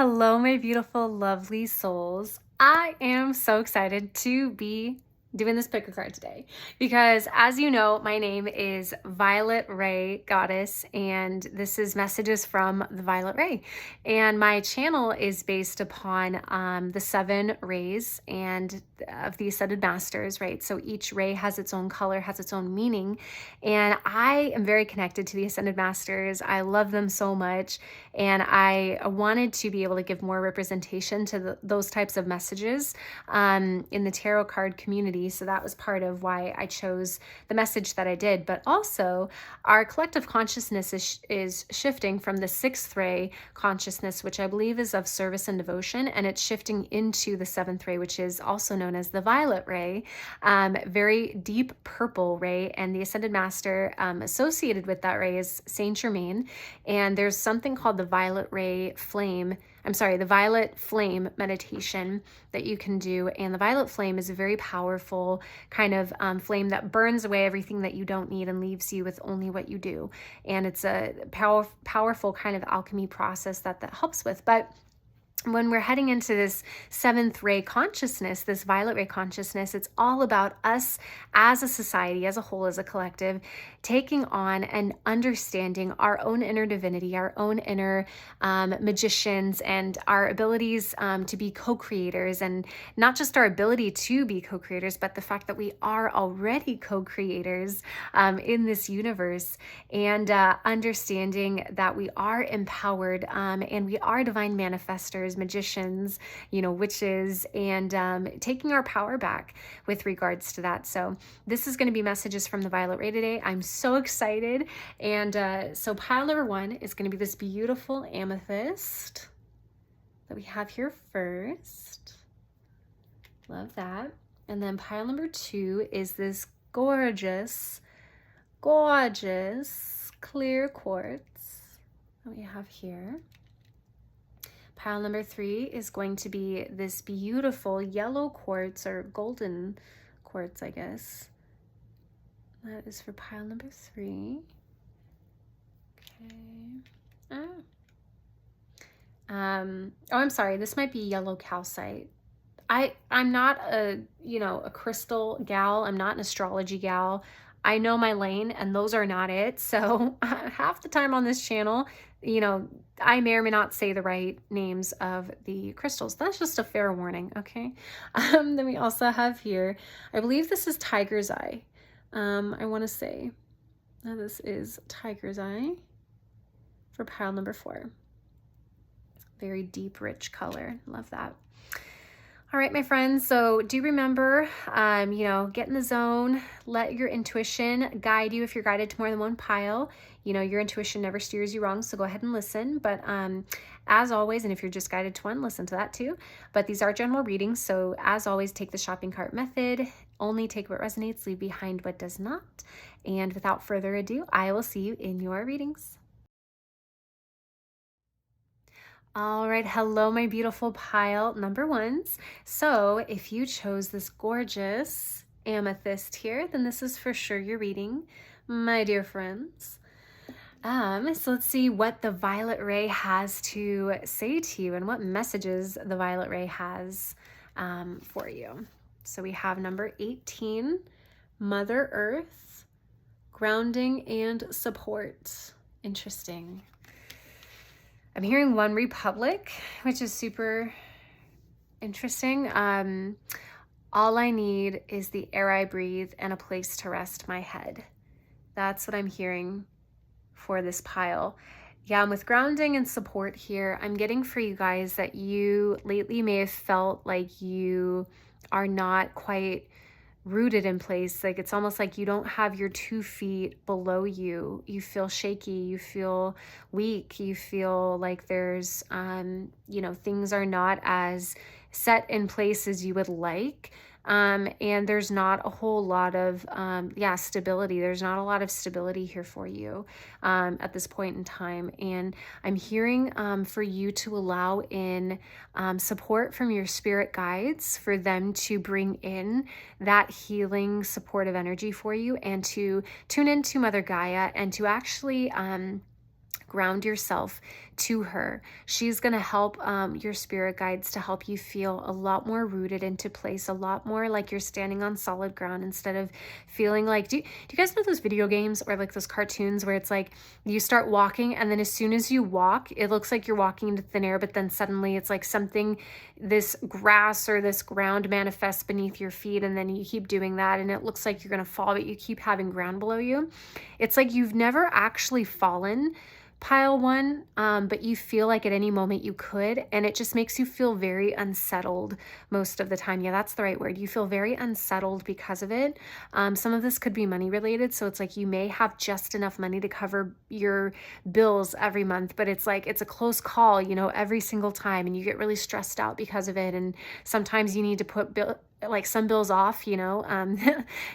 Hello, my beautiful, lovely souls. I am so excited to be doing this picker card today because, as you know, my name is Violet Ray Goddess, and this is messages from the Violet Ray. And my channel is based upon the 7 rays and of the Ascended Masters, right? So each ray has its own color, has its own meaning. And I am very connected to the Ascended Masters. I love them so much. And I wanted to be able to give more representation to those types of messages in the tarot card community. So that was part of why I chose the message that I did. But also, our collective consciousness is shifting from the 6th ray consciousness, which I believe is of service and devotion, and it's shifting into the 7th ray, which is also known as the violet ray, very deep purple ray. And the Ascended Master associated with that ray is Saint Germain. And there's something called the violet flame meditation that you can do. And the violet flame is a very powerful kind of flame that burns away everything that you don't need and leaves you with only what you do. And it's a powerful kind of alchemy process that helps with. But when we're heading into this 7th ray consciousness, this violet ray consciousness, it's all about us as a society, as a whole, as a collective, taking on and understanding our own inner divinity, our own inner magicians, and our abilities to be co-creators. And not just our ability to be co-creators, but the fact that we are already co-creators in this universe, and understanding that we are empowered and we are divine manifestors, magicians, witches, and taking our power back with regards to that. So this is going to be messages from the violet ray today. I'm so excited. And so pile number 1 is going to be this beautiful amethyst that we have here first. Love that. And then pile number 2 is this gorgeous clear quartz that we have here. Pile number 3 is going to be this beautiful yellow quartz, or golden quartz, I guess. That is for pile number 3. Okay. I'm sorry. This might be yellow calcite. I'm not a crystal gal. I'm not an astrology gal. I know my lane, and those are not it. So half the time on this channel, I may or may not say the right names of the crystals. That's just a fair warning, okay? Then we also have here, I believe this is tiger's eye. I want to say this is tiger's eye for pile number 4. Very deep, rich color. Love that. All right, my friends, so do remember, get in the zone, let your intuition guide you if you're guided to more than one pile. Your intuition never steers you wrong, so go ahead and listen. But as always, and if you're just guided to one, listen to that too. But these are general readings, so as always, take the shopping cart method. Only take what resonates, leave behind what does not. And without further ado, I will see you in your readings. All right, hello, my beautiful pile number 1s. So if you chose this gorgeous amethyst here, then this is for sure your reading, my dear friends. So let's see what the violet ray has to say to you and what messages the violet ray has for you. So we have number 18, Mother Earth, grounding and support. Interesting. I'm hearing One Republic, which is super interesting. All I need is the air I breathe and a place to rest my head. That's what I'm hearing for this pile. Yeah, and with grounding and support here, I'm getting for you guys that you lately may have felt like you are not quite rooted in place. Like it's almost like you don't have your 2 feet below you. You feel shaky, you feel weak, you feel like there's things are not as set in place as you would like. And there's not a whole lot of stability. There's not a lot of stability here for you at this point in time. And I'm hearing for you to allow in support from your spirit guides, for them to bring in that healing, supportive energy for you, and to tune into Mother Gaia and to actually ground yourself to her. She's going to help your spirit guides to help you feel a lot more rooted into place, a lot more like you're standing on solid ground instead of feeling like, do you guys know those video games or like those cartoons where it's like you start walking and then as soon as you walk, it looks like you're walking into thin air, but then suddenly it's like something, this grass or this ground manifests beneath your feet, and then you keep doing that and it looks like you're going to fall, but you keep having ground below you. It's like you've never actually fallen, pile one, but you feel like at any moment you could, and it just makes you feel very unsettled most of the time. Yeah, that's the right word. You feel very unsettled because of it. Some of this could be money related, so it's like you may have just enough money to cover your bills every month, but it's like it's a close call, you know, every single time, and you get really stressed out because of it, and sometimes you need to put like some bills off, you know,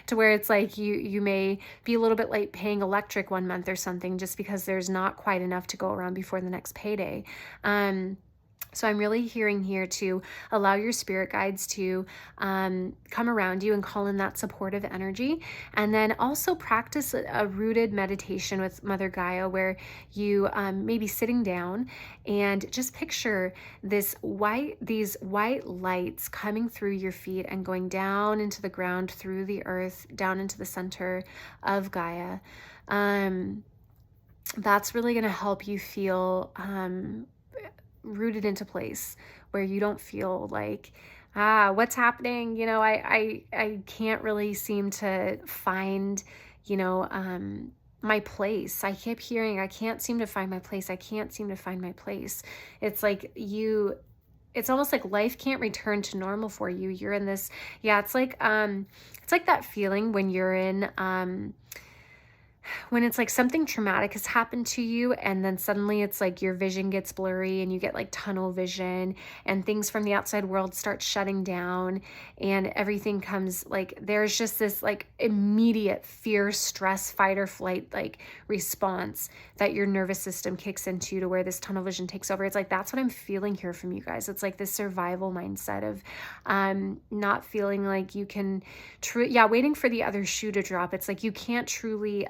to where it's like you may be a little bit late paying electric one month or something just because there's not quite enough to go around before the next payday. So I'm really hearing here to allow your spirit guides to come around you and call in that supportive energy. And then also practice a rooted meditation with Mother Gaia where you may be sitting down and just picture these white lights coming through your feet and going down into the ground, through the earth, down into the center of Gaia. That's really going to help you feel rooted into place where you don't feel like, what's happening? You know, I can't really seem to find, you know, my place. I keep hearing, I can't seem to find my place. I can't seem to find my place. It's like it's almost like life can't return to normal for you. You're in this, it's like that feeling when you're in, when it's like something traumatic has happened to you and then suddenly it's like your vision gets blurry and you get like tunnel vision and things from the outside world start shutting down and everything comes like there's just this like immediate fear, stress, fight or flight like response that your nervous system kicks into to where this tunnel vision takes over. It's like that's what I'm feeling here from you guys. It's like this survival mindset of not feeling like you can waiting for the other shoe to drop. It's like you can't truly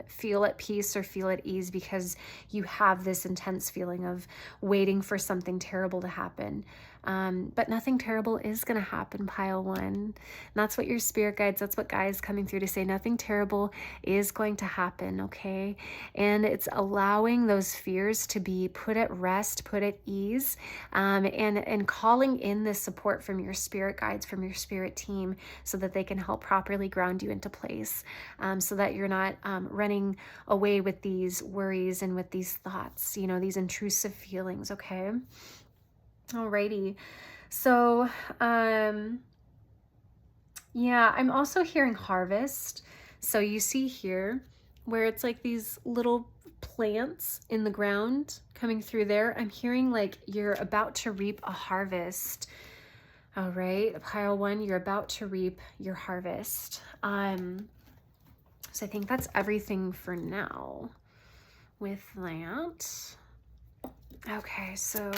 feel at peace or feel at ease because you have this intense feeling of waiting for something terrible to happen. But nothing terrible is going to happen, pile one. And that's what your spirit guides, that's what Gaia is coming through to say. Nothing terrible is going to happen, okay? And it's allowing those fears to be put at rest, put at ease, and calling in this support from your spirit guides, from your spirit team, so that they can help properly ground you into place, so that you're not running away with these worries and with these thoughts, you know, these intrusive feelings, okay? Alrighty. So, I'm also hearing harvest. So you see here where it's like these little plants in the ground coming through there. I'm hearing like you're about to reap a harvest. All right, pile one, you're about to reap your harvest. So I think that's everything for now with that. Okay, so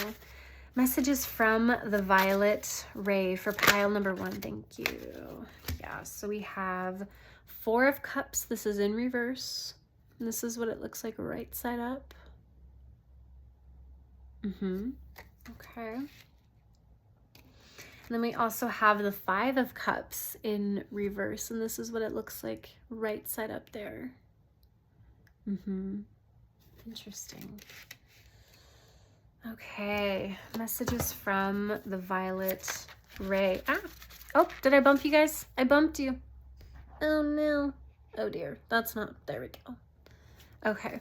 messages from the Violet Ray for pile number one. Thank you. Yeah, so we have Four of Cups. This is in reverse. And this is what it looks like right side up. Okay. And then we also have the Five of Cups in reverse. And this is what it looks like right side up there. Interesting. Okay, messages from the Violet Ray. Oh, did I bump you guys? I bumped you. Oh no. Oh dear, that's not, there we go. Okay.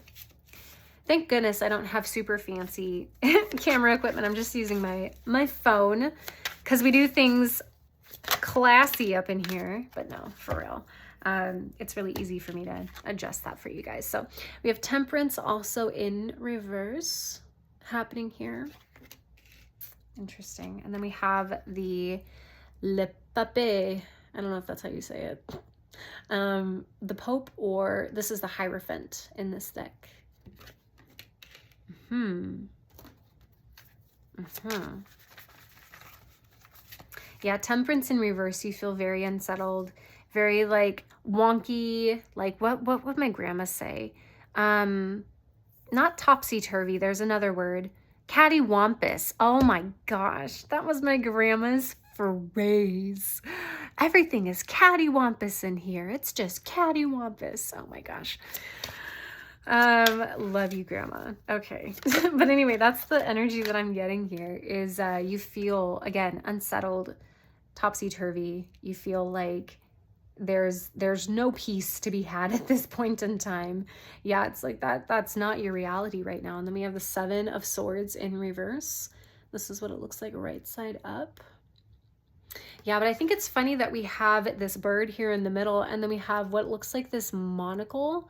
Thank goodness I don't have super fancy camera equipment. I'm just using my phone because we do things classy up in here, but no, for real. It's really easy for me to adjust that for you guys. So we have Temperance also in reverse happening here. Interesting. And then we have the Le Pape. I don't know if that's how you say it. The Pope, or this is the Hierophant in this deck. Yeah, Temperance in reverse. You feel very unsettled, very like wonky, like what would my grandma say? not topsy-turvy, there's another word. Cattywampus. Oh my gosh, that was my grandma's phrase. Everything is cattywampus in here. It's just cattywampus. Oh my gosh. Love you, Grandma. Okay. But anyway, that's the energy that I'm getting here is you feel, again, unsettled, topsy-turvy. You feel like there's no peace to be had at this point in time. Yeah, it's like that's not your reality right now. And then we have the 7 of Swords in reverse. This is what it looks like right side up. Yeah, but I think it's funny that we have this bird here in the middle, and then we have what looks like this monocle.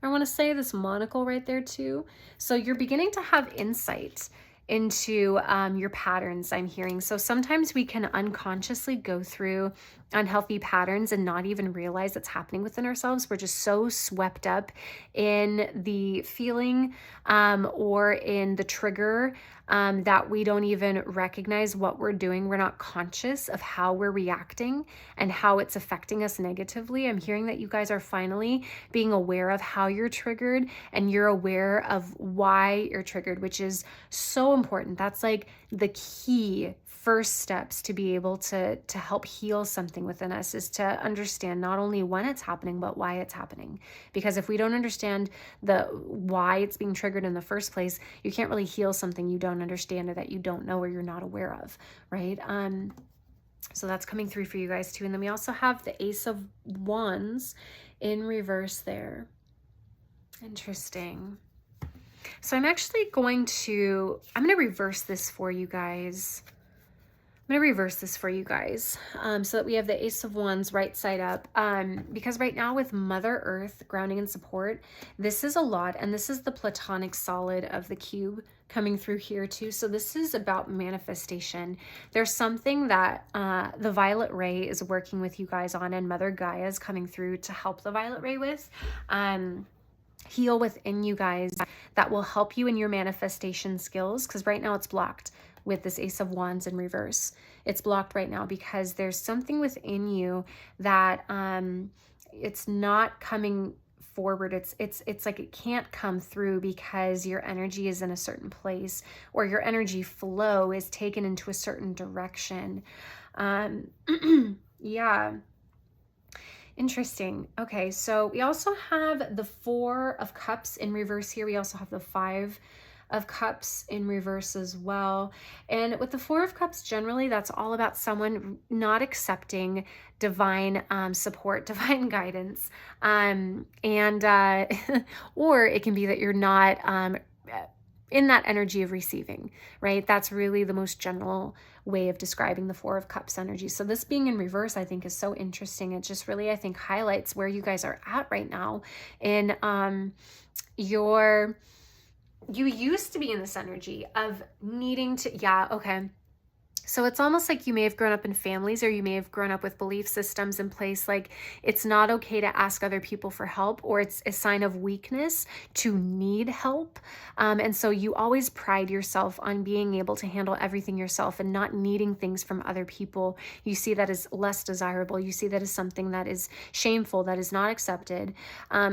I want to say this monocle right there too. So you're beginning to have insight into your patterns, I'm hearing. So sometimes we can unconsciously go through unhealthy patterns and not even realize it's happening within ourselves. We're just so swept up in the feeling or in the trigger that we don't even recognize what we're doing. We're not conscious of how we're reacting and how it's affecting us negatively. I'm hearing that you guys are finally being aware of how you're triggered, and you're aware of why you're triggered, which is so important. That's like the key first steps to be able to help heal something within us, is to understand not only when it's happening, but why it's happening. Because if we don't understand the why it's being triggered in the first place, you can't really heal something you don't understand or that you don't know or you're not aware of, right? So that's coming through for you guys too. And then we also have the Ace of Wands in reverse there. Interesting. So I'm actually going to reverse this for you guys. I'm going to reverse this for you guys so that we have the Ace of Wands right side up, because right now with Mother Earth, grounding and support, this is a lot, and this is the platonic solid of the cube coming through here too. So this is about manifestation. There's something that the Violet Ray is working with you guys on, and Mother Gaia is coming through to help the Violet Ray with. Heal within you guys that will help you in your manifestation skills, because right now it's blocked with this Ace of Wands in reverse. It's blocked right now because there's something within you that it's not coming forward. It's like it can't come through because your energy is in a certain place, or your energy flow is taken into a certain direction. Yeah. Interesting. Okay, so we also have the 4 of Cups in reverse here. We also have the 5 of Cups in reverse as well. And with the 4 of Cups, generally, that's all about someone not accepting divine support, divine guidance. Or it can be that you're not in that energy of receiving, right? That's really the most general way of describing the 4 of Cups energy. So this being in reverse, I think, is so interesting. It just really, I think, highlights where you guys are at right now in you used to be in this energy of needing to, yeah, okay. So it's almost like you may have grown up in families, or you may have grown up with belief systems in place like it's not okay to ask other people for help, or it's a sign of weakness to need help. And so you always pride yourself on being able to handle everything yourself and not needing things from other people. You see that as less desirable. You see that as something that is shameful, that is not accepted.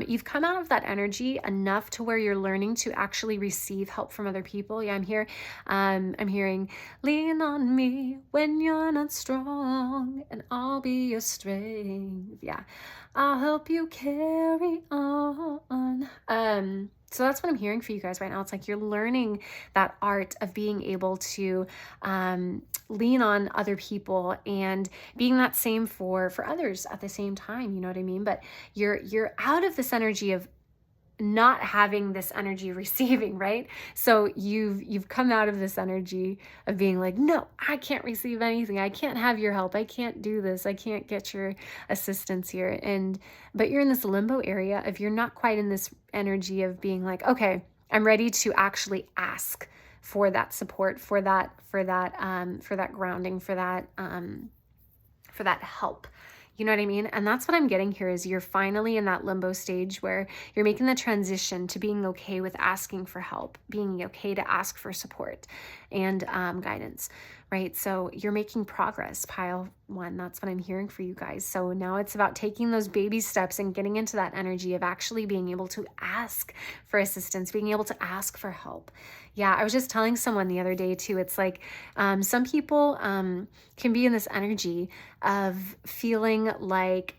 You've come out of that energy enough to where you're learning to actually receive help from other people. Yeah, I'm hearing, lean on me when you're not strong, and I'll be your strength. Yeah, I'll help you carry on. So that's what I'm hearing for you guys right now. It's like you're learning that art of being able to lean on other people and being that same for others at the same time. You know what I mean? But you're out of this energy of not having this energy receiving, right? So you've come out of this energy of being like, no, I can't receive anything. I can't have your help. I can't do this. I can't get your assistance here. But you're in this limbo area of you're not quite in this energy of being like, okay, I'm ready to actually ask for that support, for that grounding, for that help. You know what I mean? And that's what I'm getting here is you're finally in that limbo stage where you're making the transition to being okay with asking for help, being okay to ask for support and guidance, right? So you're making progress, pile one. That's what I'm hearing for you guys. So now it's about taking those baby steps and getting into that energy of actually being able to ask for assistance, being able to ask for help. Yeah, I was just telling someone the other day too, it's like some people can be in this energy of feeling like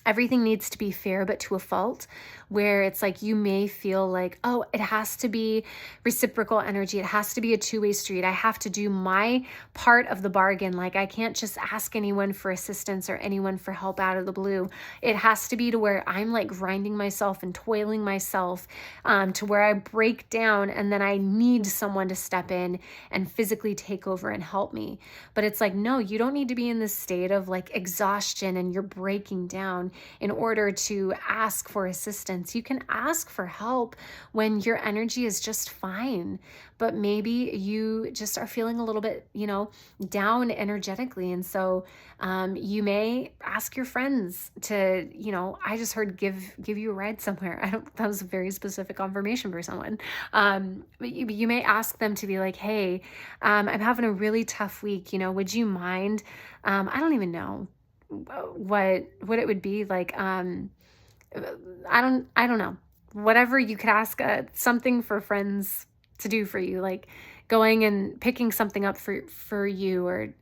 everything needs to be fair, but to a fault, where it's like you may feel like, oh, it has to be reciprocal energy. It has to be a two-way street. I have to do my part of the bargain. Like I can't just ask anyone for assistance or anyone for help out of the blue. It has to be to where I'm like grinding myself and toiling myself to where I break down, and then I need someone to step in and physically take over and help me. But it's like, no, you don't need to be in this state of like exhaustion and you're breaking down in order to ask for assistance. You can ask for help when your energy is just fine, but maybe you just are feeling a little bit, down energetically. And so you may ask your friends to, I just heard give you a ride somewhere. That was a very specific confirmation for someone. But you may ask them to be like, hey, I'm having a really tough week. Would you mind? I don't even know what it would be like. I don't know. Whatever you could ask, something for friends to do for you, like going and picking something up for you, or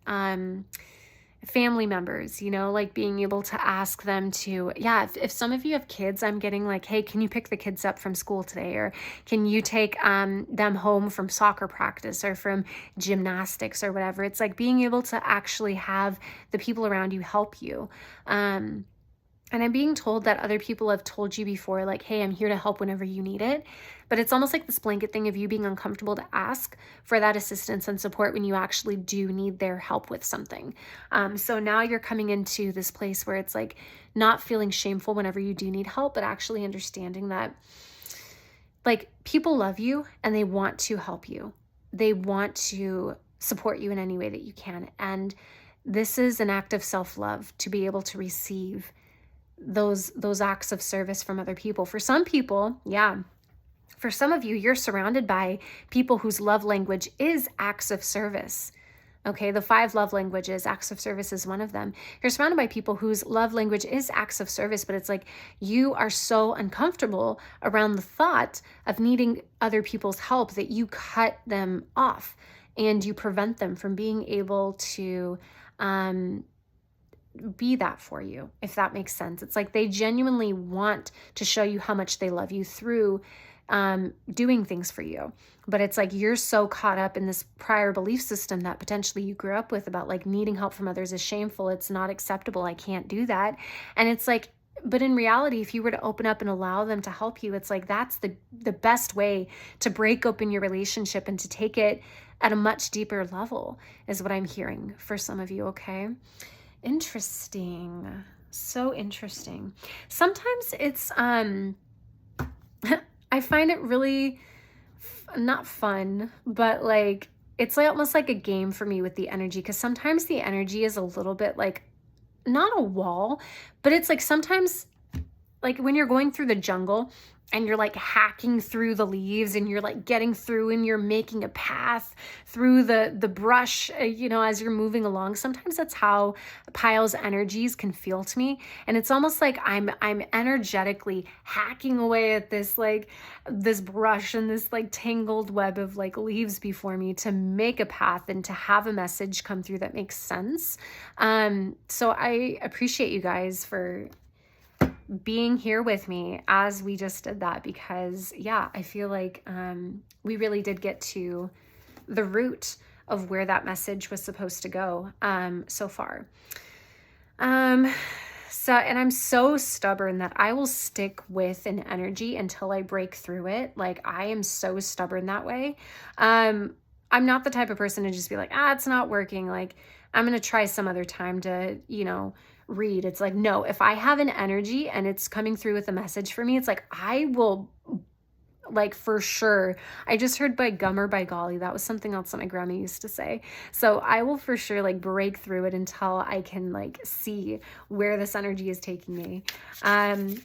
family members, like being able to ask them to, if some of you have kids, I'm getting like, hey, can you pick the kids up from school today? Or can you take them home from soccer practice or from gymnastics or whatever? It's like being able to actually have the people around you help you. And I'm being told that other people have told you before, like, hey, I'm here to help whenever you need it. But it's almost like this blanket thing of you being uncomfortable to ask for that assistance and support when you actually do need their help with something. So now you're coming into this place where it's like not feeling shameful whenever you do need help, but actually understanding that like people love you and they want to help you. They want to support you in any way that you can. And this is an act of self-love to be able to receive those acts of service from other people. For some people, for some of you, you're surrounded by people whose love language is acts of service. Okay, the 5 love languages, acts of service is one of them. You're surrounded by people whose love language is acts of service, but it's like you are so uncomfortable around the thought of needing other people's help that you cut them off and you prevent them from being able to be that for you, if that makes sense. It's like they genuinely want to show you how much they love you through doing things for you. But it's like you're so caught up in this prior belief system that potentially you grew up with about like needing help from others is shameful. It's not acceptable. I can't do that. And it's like, but in reality, if you were to open up and allow them to help you, it's like that's the best way to break open your relationship and to take it at a much deeper level is what I'm hearing for some of you, okay? Interesting. So interesting. Sometimes it's, I find it really not fun, but like, it's like almost like a game for me with the energy. Because sometimes the energy is a little bit like, not a wall, but it's like sometimes like when you're going through the jungle and you're like hacking through the leaves and you're like getting through and you're making a path through the brush, as you're moving along. Sometimes that's how Pile's energies can feel to me. And it's almost like I'm energetically hacking away at this, like this brush and this like tangled web of like leaves before me to make a path and to have a message come through that makes sense. So I appreciate you guys for being here with me as we just did that, because I feel like we really did get to the root of where that message was supposed to go so far. And I'm so stubborn that I will stick with an energy until I break through it. Like I am so stubborn that way. I'm not the type of person to just be like, it's not working. Like I'm going to try some other time to, read. It's like, no, if I have an energy and it's coming through with a message for me, it's like, I will like for sure. I just heard by gum or by golly. That was something else that my grandma used to say. So I will for sure like break through it until I can like see where this energy is taking me,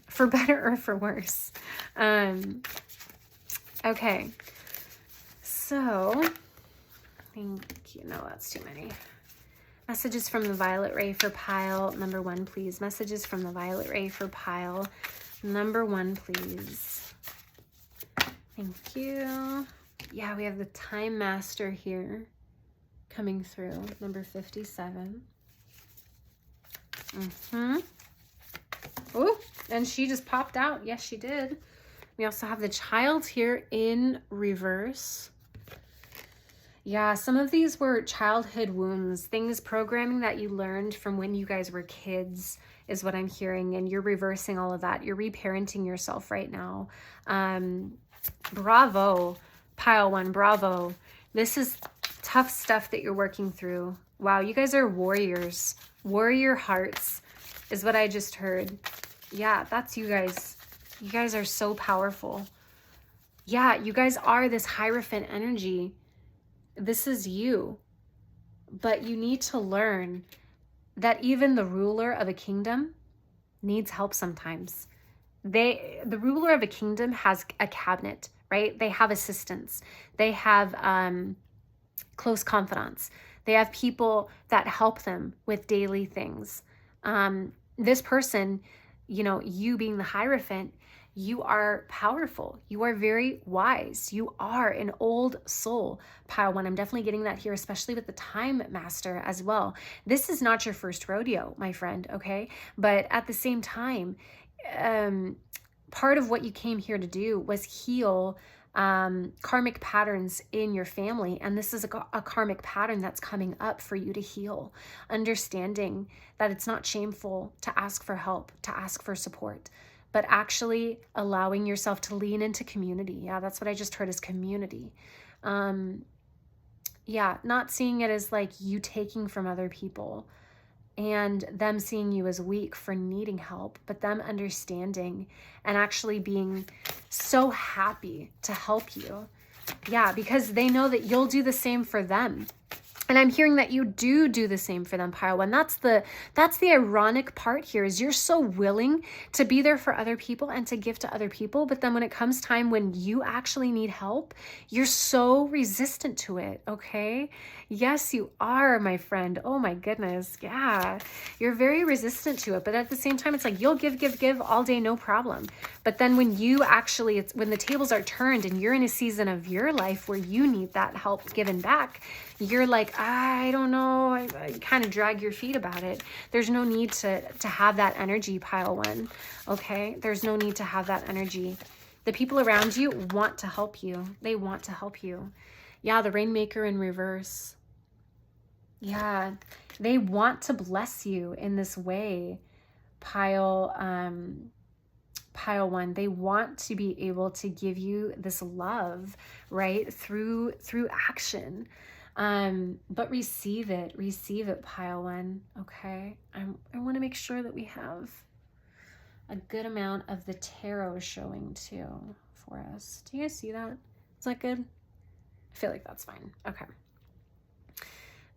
for better or for worse. Okay. So thank you. No, that's too many. Messages from the Violet Ray for pile number 1, please. Messages from the Violet Ray for pile number 1, please. Thank you. Yeah, we have the Time Master here coming through, number 57. Oh, and she just popped out. Yes, she did. We also have the Child here in reverse. Yeah, some of these were childhood wounds, things, programming that you learned from when you guys were kids is what I'm hearing, and you're reversing all of that. You're reparenting yourself right now. Bravo, pile 1, bravo. This is tough stuff that you're working through. Wow, you guys are warriors. Warrior hearts is what I just heard. Yeah, that's you guys. You guys are so powerful. Yeah, you guys are this Hierophant energy. This is you. But you need to learn that even the ruler of a kingdom needs help sometimes. The ruler of a kingdom has a cabinet, right? They have assistants. They have close confidants. They have people that help them with daily things. This person, you know, you being the Hierophant, you are powerful. You are very wise. You are an old soul, pile 1. I'm definitely getting that here, especially with the Time Master as well. This is not your first rodeo, my friend, okay? But at the same time, part of what you came here to do was heal karmic patterns in your family. And this is a karmic pattern that's coming up for you to heal. Understanding that it's not shameful to ask for help, to ask for support, but actually allowing yourself to lean into community. Yeah, that's what I just heard is community. Yeah, not seeing it as like you taking from other people and them seeing you as weak for needing help, but them understanding and actually being so happy to help you. Yeah, because they know that you'll do the same for them. And I'm hearing that you do the same for them, pile 1. That's the ironic part here, is you're so willing to be there for other people and to give to other people. But then when it comes time when you actually need help, you're so resistant to it, okay? Yes, you are, my friend. Oh my goodness. Yeah, you're very resistant to it. But at the same time, it's like you'll give all day, no problem. But then when you actually, when the tables are turned and you're in a season of your life where you need that help given back, you're like, I don't know, I kind of drag your feet about it. There's no need to have that energy, pile 1, okay? There's no need to have that energy. The people around you want to help you. They want to help you. Yeah, the Rainmaker in reverse. Yeah, they want to bless you in this way, pile 1. They want to be able to give you this love, right? Through action. But receive it, pile 1. Okay. I want to make sure that we have a good amount of the tarot showing too for us. Do you guys see that? Is that good? I feel like that's fine. Okay.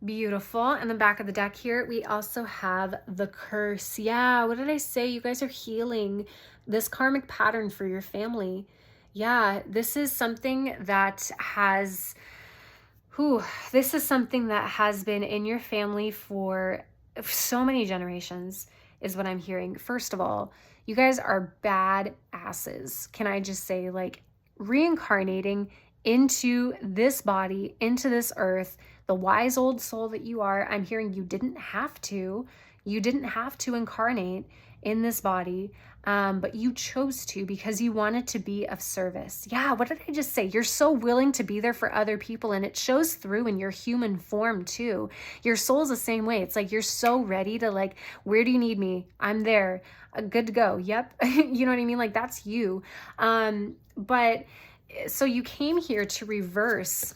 Beautiful. And the back of the deck here, we also have the Curse. Yeah. What did I say? You guys are healing this karmic pattern for your family. Yeah. This is something that has been in your family for so many generations, is what I'm hearing. First of all, you guys are bad asses. Can I just say, like, reincarnating into this body, into this earth, the wise old soul that you are. I'm hearing you didn't have to incarnate in this body, but you chose to because you wanted to be of service. Yeah, what did I just say? You're so willing to be there for other people, and it shows through in your human form too. Your soul's the same way. It's like you're so ready to, like, where do you need me? I'm there. Good to go. Yep. You know what I mean? Like, that's you. But so you came here to reverse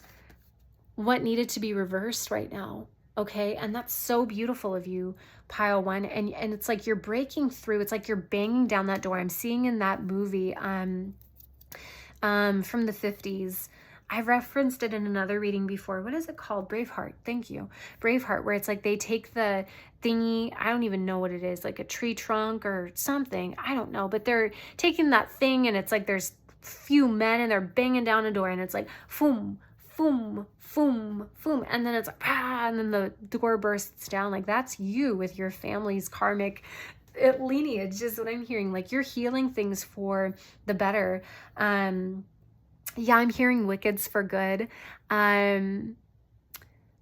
what needed to be reversed right now. Okay. And that's so beautiful of you, pile 1. And it's like you're breaking through. It's like you're banging down that door. I'm seeing in that movie from the 50s. I referenced it in another reading before. What is it called? Braveheart. Thank you. Braveheart, where it's like they take the thingy, I don't even know what it is, like a tree trunk or something. I don't know. But they're taking that thing, and it's like there's few men and they're banging down a door, and it's like, boom, boom, boom, boom, and then it's like, ah, and then the door bursts down. Like, that's you with your family's karmic lineage is what I'm hearing. Like, you're healing things for the better. Yeah, I'm hearing wickeds for good.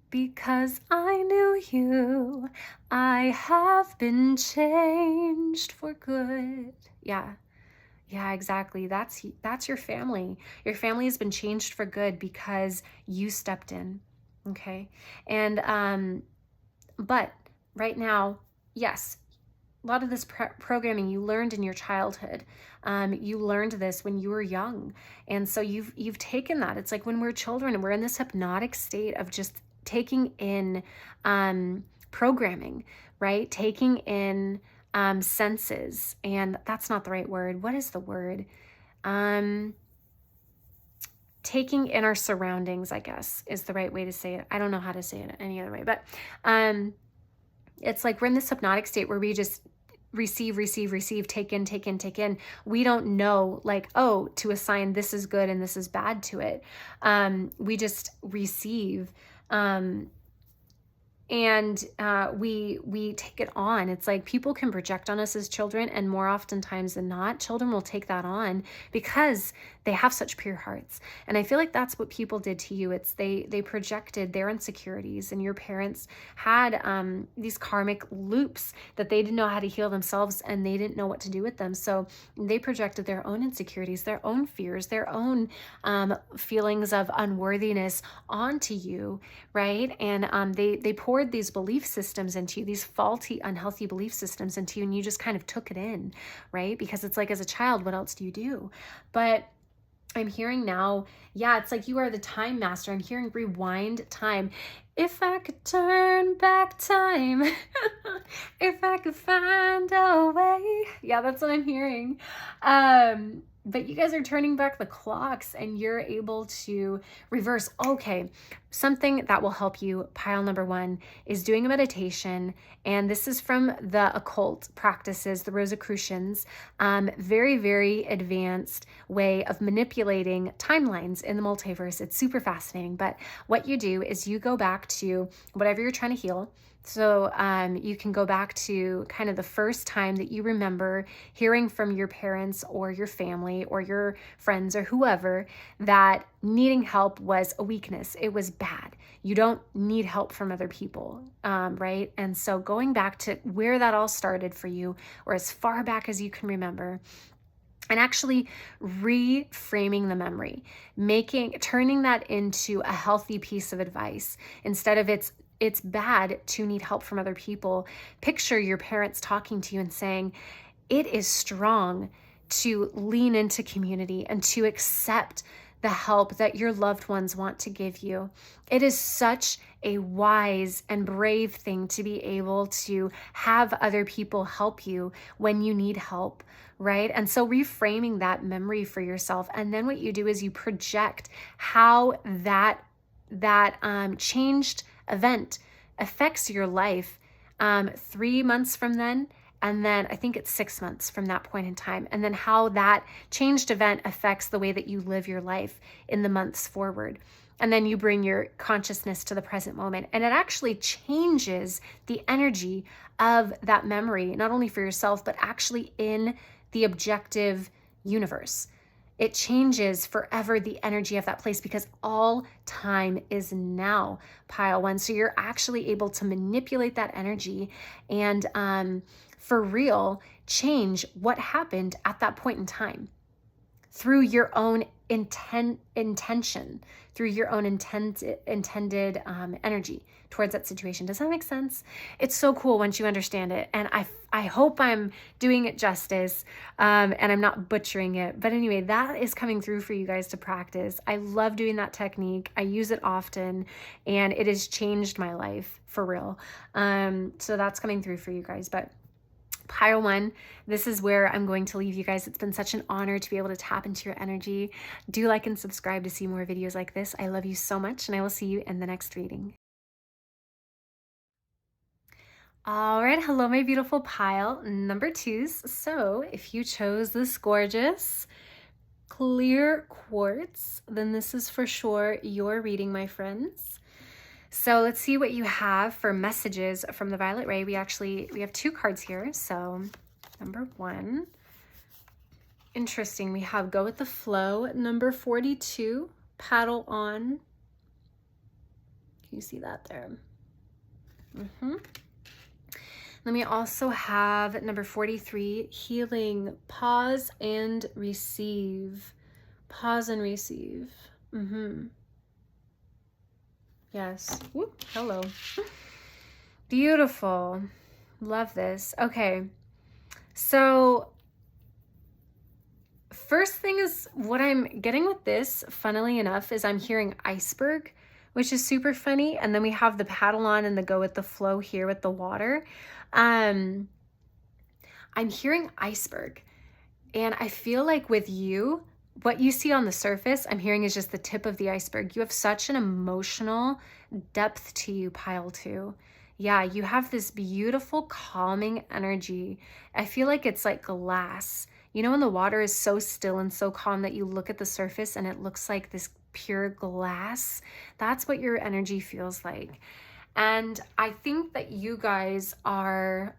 Because I knew you, I have been changed for good. Yeah. Yeah, exactly. That's your family. Your family has been changed for good because you stepped in. Okay? And but right now, yes, a lot of this programming you learned in your childhood. You learned this when you were young, and so you've taken that. It's like when we're children and we're in this hypnotic state of just taking in programming, right? Taking in senses, and that's not the right word. What is the word? Taking in our surroundings, I guess, is the right way to say it. I don't know how to say it any other way, but it's like we're in this hypnotic state where we just receive, take in. We don't know, like, oh, to assign this is good and this is bad to it. We just receive. And we take it on. It's like people can project on us as children, and more oftentimes than not, children will take that on because they have such pure hearts. And I feel like that's what people did to you. It's they projected their insecurities, and your parents had these karmic loops that they didn't know how to heal themselves, and they didn't know what to do with them. So they projected their own insecurities, their own fears, their own feelings of unworthiness onto you, right? And they poured these belief systems into you, these faulty, unhealthy belief systems into you, and you just kind of took it in, right? Because it's like, as a child, what else do you do? But I'm hearing now, yeah, it's like you are the time master. I'm hearing rewind time. If I could turn back time, if I could find a way. Yeah, that's what I'm hearing. But you guys are turning back the clocks, and you're able to reverse. Okay, something that will help you, pile number one, is doing a meditation. And this is from the occult practices, the Rosicrucians. Very, very advanced way of manipulating timelines in the multiverse. It's super fascinating. But what you do is you go back to whatever you're trying to heal. So you can go back to kind of the first time that you remember hearing from your parents or your family or your friends or whoever that needing help was a weakness. It was bad. You don't need help from other people, right? And so going back to where that all started for you, or as far back as you can remember, and actually reframing the memory, turning that into a healthy piece of advice. Instead of it's bad to need help from other people, picture your parents talking to you and saying, it is strong to lean into community and to accept the help that your loved ones want to give you. It is such a wise and brave thing to be able to have other people help you when you need help, right? And so reframing that memory for yourself. And then what you do is you project how that changed event affects your life 3 months from then, and then I think it's 6 months from that point in time, and then how that changed event affects the way that you live your life in the months forward. And then you bring your consciousness to the present moment, and it actually changes the energy of that memory, not only for yourself, but actually in the objective universe. It changes forever the energy of that place, because all time is now, pile one. So you're actually able to manipulate that energy and for real change what happened at that point in time through your own intention, through your own intended energy towards that situation. Does that make sense? It's so cool once you understand it. And I hope I'm doing it justice and I'm not butchering it. But anyway, that is coming through for you guys to practice. I love doing that technique. I use it often, and it has changed my life for real. So that's coming through for you guys. But pile one, this is where I'm going to leave you guys. It's been such an honor to be able to tap into your energy. Do like and subscribe to see more videos like this. I love you so much, and I will see you in the next reading. All right, hello, my beautiful pile number twos. So if you chose this gorgeous clear quartz, then this is for sure your reading, my friends. So let's see what you have for messages from the violet ray. We have 2 cards here. So number 1, interesting. We have go with the flow. Number 42, paddle on. Can you see that there? Then we also have number 43, healing, pause and receive. Pause and receive. Yes. Whoop, hello. Beautiful. Love this. Okay. So first thing is what I'm getting with this, funnily enough, is I'm hearing iceberg, which is super funny. And then we have the paddle on and the go with the flow here with the water. I'm hearing iceberg. And I feel like with you, what you see on the surface, I'm hearing is just the tip of the iceberg. You have such an emotional depth to you, pile 2. Yeah, you have this beautiful calming energy. I feel like it's like glass. You know when the water is so still and so calm that you look at the surface and it looks like this pure glass? That's what your energy feels like. And I think that you guys are,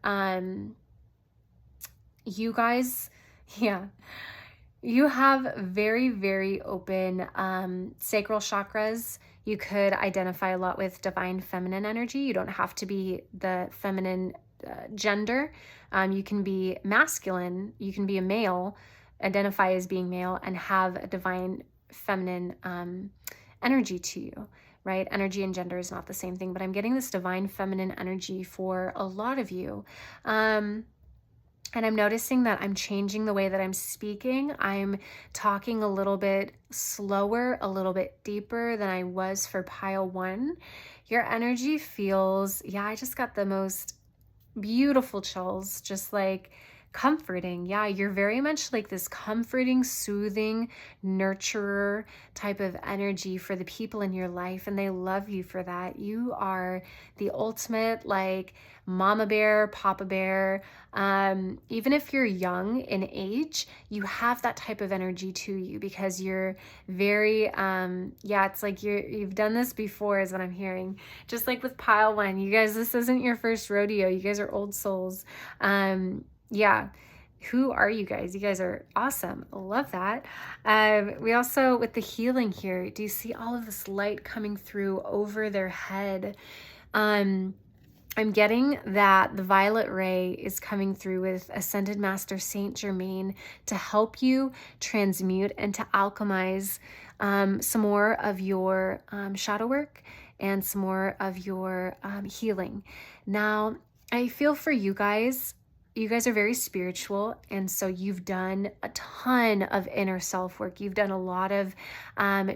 yeah, you have very, very open sacral chakras. You could identify a lot with divine feminine energy. You don't have to be the feminine gender. You can be masculine. You can be a male, identify as being male, and have a divine feminine energy to you, right? Energy and gender is not the same thing, but I'm getting this divine feminine energy for a lot of you. And I'm noticing that I'm changing the way that I'm speaking. I'm talking a little bit slower, a little bit deeper than I was for pile 1. Your energy feels, yeah, I just got the most beautiful chills, just like comforting. Yeah, you're very much like this comforting, soothing, nurturer type of energy for the people in your life, and they love you for that. You are the ultimate like mama bear, papa bear. Even if you're young in age, you have that type of energy to you because you're very, yeah, it's like you've done this before is what I'm hearing. Just like with pile 1, you guys, this isn't your first rodeo. You guys are old souls. Yeah. Who are you guys? You guys are awesome. Love that. We also, with the healing here, do you see all of this light coming through over their head? I'm getting that the violet ray is coming through with Ascended Master Saint Germain to help you transmute and to alchemize some more of your shadow work and some more of your healing. Now, I feel for you guys are very spiritual, and so you've done a ton of inner self work. You've done a lot of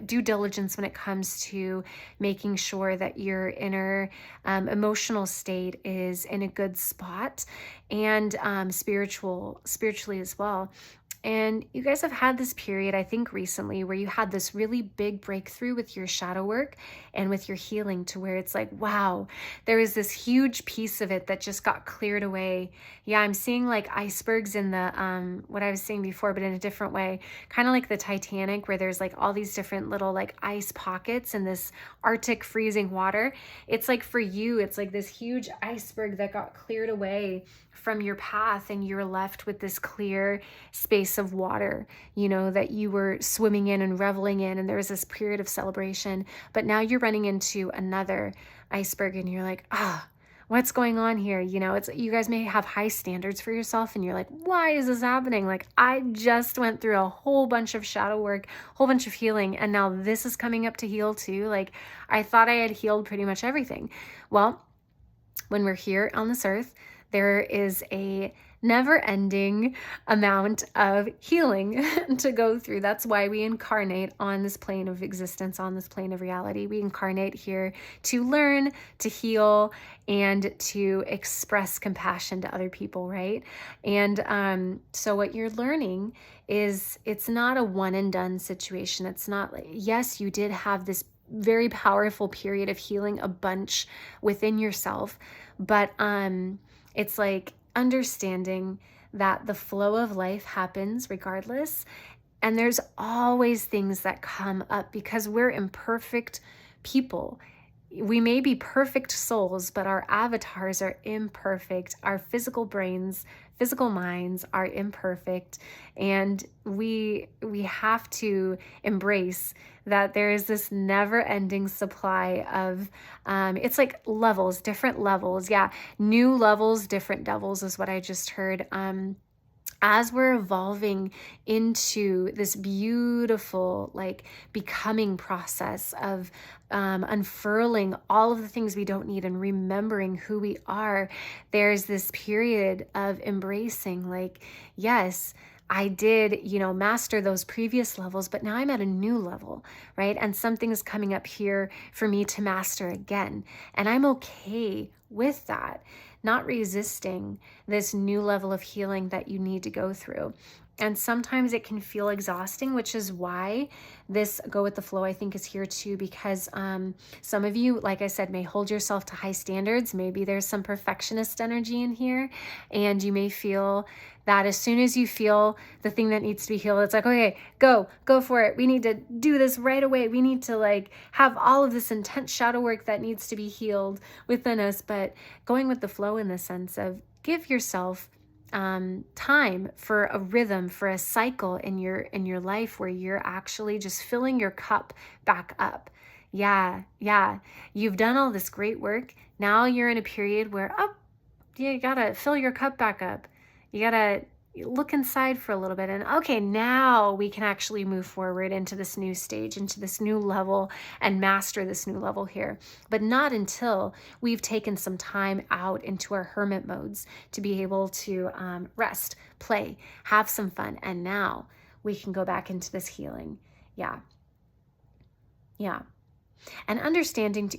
due diligence when it comes to making sure that your inner emotional state is in a good spot, and spiritually as well. And you guys have had this period, I think recently, where you had this really big breakthrough with your shadow work and with your healing, to where it's like, wow, there is this huge piece of it that just got cleared away. Yeah, I'm seeing like icebergs in the, what I was saying before, but in a different way, kind of like the Titanic, where there's like all these different little like ice pockets in this Arctic freezing water. It's like for you, it's like this huge iceberg that got cleared away from your path, and you're left with this clear space of water, you know, that you were swimming in and reveling in, and there was this period of celebration. But now you're running into another iceberg, and you're like, what's going on here? You know, it's, you guys may have high standards for yourself, and you're like, why is this happening? Like, I just went through a whole bunch of shadow work, whole bunch of healing, and now this is coming up to heal too. Like, I thought I had healed pretty much everything. Well, when we're here on this earth, there is a never-ending amount of healing to go through. That's why we incarnate on this plane of existence, on this plane of reality. We incarnate here to learn, to heal, and to express compassion to other people, right? And so what you're learning is it's not a one and done situation. It's not like, yes, you did have this very powerful period of healing a bunch within yourself, but it's like understanding that the flow of life happens regardless. And there's always things that come up because we're imperfect people. We may be perfect souls, but our avatars are imperfect. Our physical brains, physical minds are imperfect. And we have to embrace that there is this never-ending supply of, it's like levels, different levels. Yeah, new levels, different devils is what I just heard. As we're evolving into this beautiful, like, becoming process of unfurling all of the things we don't need and remembering who we are, there's this period of embracing, like, yes, I did, master those previous levels, but now I'm at a new level, right? And something's coming up here for me to master again. And I'm okay with that, not resisting this new level of healing that you need to go through. And sometimes it can feel exhausting, which is why this go with the flow, I think, is here too, because some of you, like I said, may hold yourself to high standards. Maybe there's some perfectionist energy in here, and you may feel that as soon as you feel the thing that needs to be healed, it's like, okay, go for it. We need to do this right away. We need to, like, have all of this intense shadow work that needs to be healed within us. But going with the flow in the sense of give yourself time for a rhythm, for a cycle in your life where you're actually just filling your cup back up. Yeah. You've done all this great work. Now you're in a period where, you gotta fill your cup back up. You gotta look inside for a little bit, and okay, now we can actually move forward into this new stage, into this new level, and master this new level here. But not until we've taken some time out into our hermit modes to be able to rest, play, have some fun, and now we can go back into this healing. Yeah. And understanding,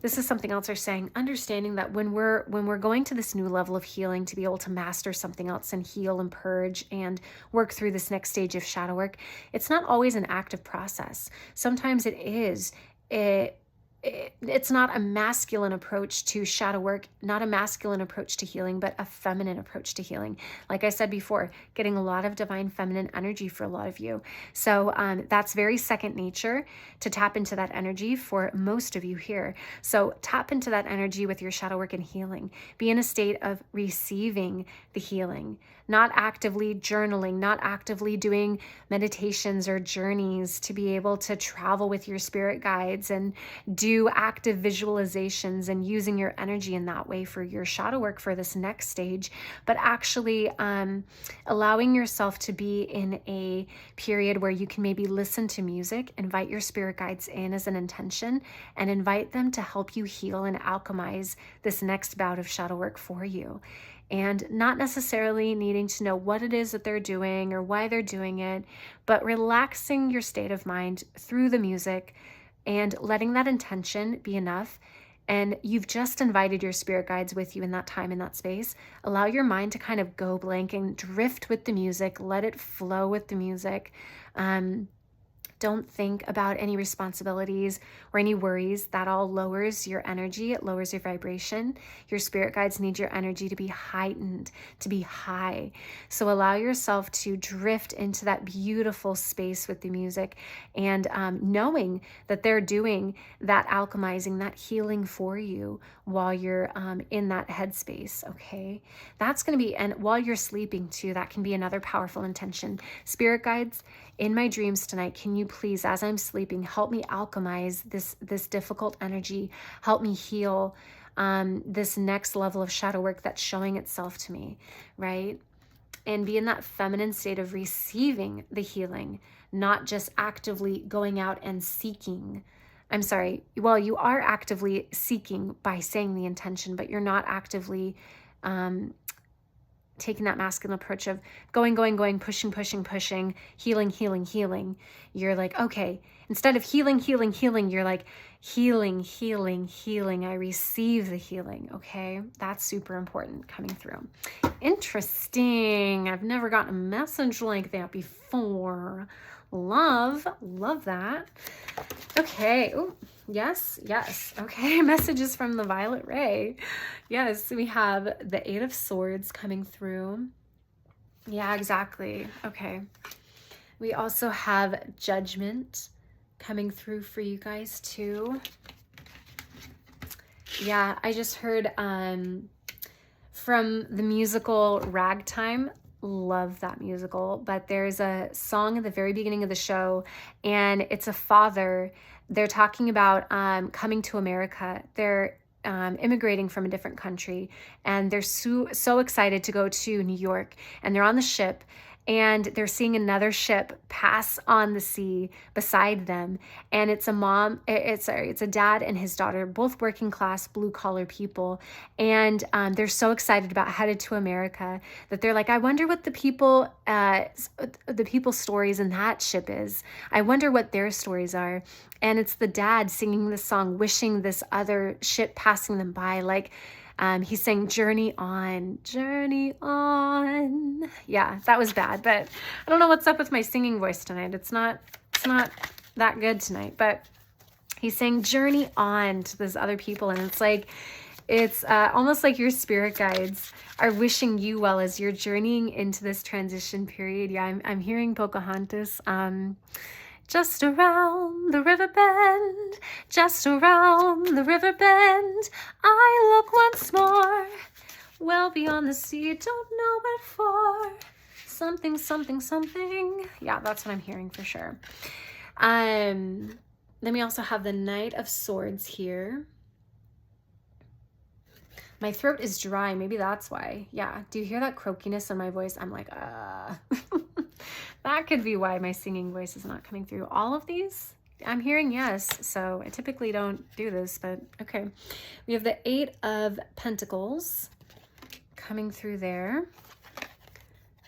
this is something else they're saying, understanding that when we're going to this new level of healing to be able to master something else and heal and purge and work through this next stage of shadow work, it's not always an active process. Sometimes it is. It's not a masculine approach to shadow work, not a masculine approach to healing, but a feminine approach to healing. Like I said before, getting a lot of divine feminine energy for a lot of you. So that's very second nature to tap into that energy for most of you here. So tap into that energy with your shadow work and healing. Be in a state of receiving the healing, not actively journaling, not actively doing meditations or journeys to be able to travel with your spirit guides and do active visualizations and using your energy in that way for your shadow work for this next stage, but actually allowing yourself to be in a period where you can maybe listen to music, invite your spirit guides in as an intention, and invite them to help you heal and alchemize this next bout of shadow work for you. And not necessarily needing to know what it is that they're doing or why they're doing it, but relaxing your state of mind through the music and letting that intention be enough. And you've just invited your spirit guides with you in that time, in that space. Allow your mind to kind of go blank and drift with the music. Let it flow with the music. Don't think about any responsibilities or any worries. That all lowers your energy. It lowers your vibration. Your spirit guides need your energy to be heightened, to be high. So allow yourself to drift into that beautiful space with the music and knowing that they're doing that alchemizing, that healing for you while you're in that headspace, okay? That's going to be, and while you're sleeping too, that can be another powerful intention. Spirit guides, in my dreams tonight, can you please, as I'm sleeping, help me alchemize this difficult energy, help me heal this next level of shadow work that's showing itself to me, right? And be in that feminine state of receiving the healing, not just actively going out and seeking. I'm sorry, well, you are actively seeking by saying the intention, but you're not actively taking that masculine approach of going, pushing, healing. You're like, okay, instead of healing, you're like, healing. I receive the healing, okay? That's super important coming through. Interesting. I've never gotten a message like that before. Love that. Okay. Ooh, yes. Okay. Messages from the Violet Ray. Yes, we have the Eight of Swords coming through. Yeah, exactly. Okay. We also have Judgment coming through for you guys too. Yeah, I just heard from the musical Ragtime. Love that musical, but there's a song at the very beginning of the show, and it's a father. They're talking about coming to America. They're immigrating from a different country, and they're so excited to go to New York, and they're on the ship, and they're seeing another ship pass on the sea beside them, and it's a dad and his daughter, both working class blue collar people, and they're so excited about headed to America that they're like, I wonder what the people's stories in that ship is. I wonder what their stories are. And it's the dad singing the song, wishing this other ship passing them by, like he's saying, journey on, journey on. Yeah, that was bad, but I don't know what's up with my singing voice tonight. It's not that good tonight, but he's saying journey on to those other people. And it's like, it's almost like your spirit guides are wishing you well as you're journeying into this transition period. Yeah, I'm hearing Pocahontas. Just around the river bend, just around the river bend, I look once more, well beyond the sea, don't know what for, something, something, something. Yeah, that's what I'm hearing for sure. Then we also have the Knight of Swords here. My throat is dry, maybe that's why. Yeah, do you hear that croakiness in my voice? I'm like, That could be why my singing voice is not coming through. All of these, I'm hearing yes, so I typically don't do this, but okay. We have the Eight of Pentacles coming through there.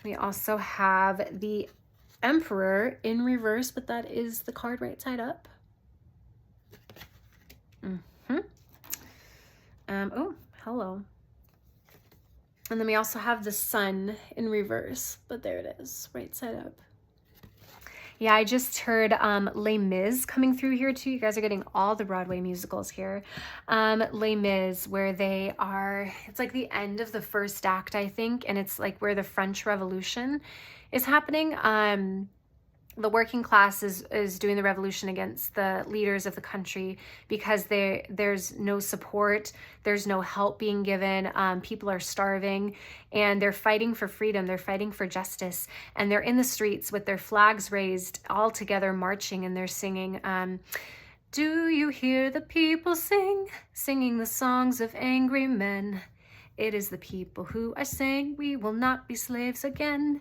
We also have the Emperor in reverse, but that is the card right side up. Oh, hello. And then we also have the Sun in reverse, but there it is, right side up. Yeah, I just heard Les Mis coming through here too. You guys are getting all the Broadway musicals here. Les Mis, where they are, it's like the end of the first act, I think, and it's like where the French Revolution is happening. The working class is doing the revolution against the leaders of the country because there's no support, there's no help being given, people are starving, and they're fighting for freedom, they're fighting for justice, and they're in the streets with their flags raised, all together marching, and they're singing, do you hear the people singing the songs of angry men? It is the people who are saying we will not be slaves again.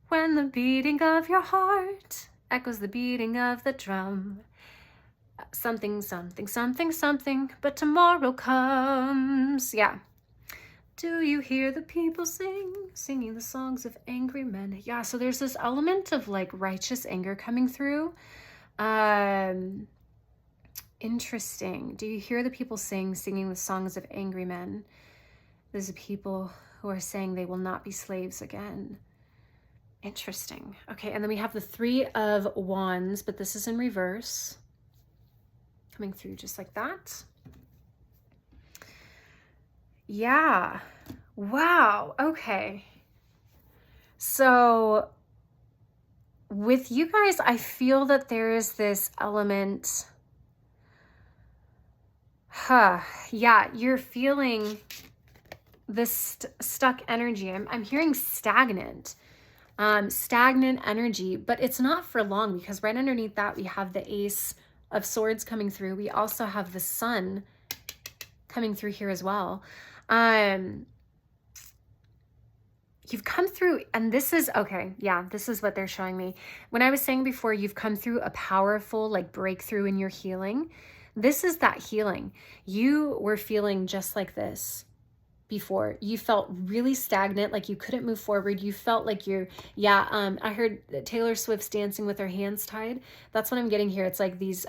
When the beating of your heart echoes the beating of the drum, something, something, something, something, but tomorrow comes. Yeah. Do you hear the people singing the songs of angry men? Yeah, so there's this element of like righteous anger coming through. Interesting. Do you hear the people singing the songs of angry men? There's the people who are saying they will not be slaves again. Interesting. Okay, and then we have the Three of Wands, but this is in reverse. Coming through just like that. Yeah. Wow. Okay. So with you guys, I feel that there is this element. Yeah, you're feeling this stuck energy. I'm hearing stagnant. Stagnant energy, but it's not for long because right underneath that we have the Ace of Swords coming through. We also have the Sun coming through here as well. You've come through, and this is, okay, yeah, this is what they're showing me. When I was saying before, you've come through a powerful like breakthrough in your healing. This is that healing. You were feeling just like this before. You felt really stagnant, like you couldn't move forward. You felt like I heard Taylor Swift's Dancing with Her Hands Tied. That's what I'm getting here. It's like these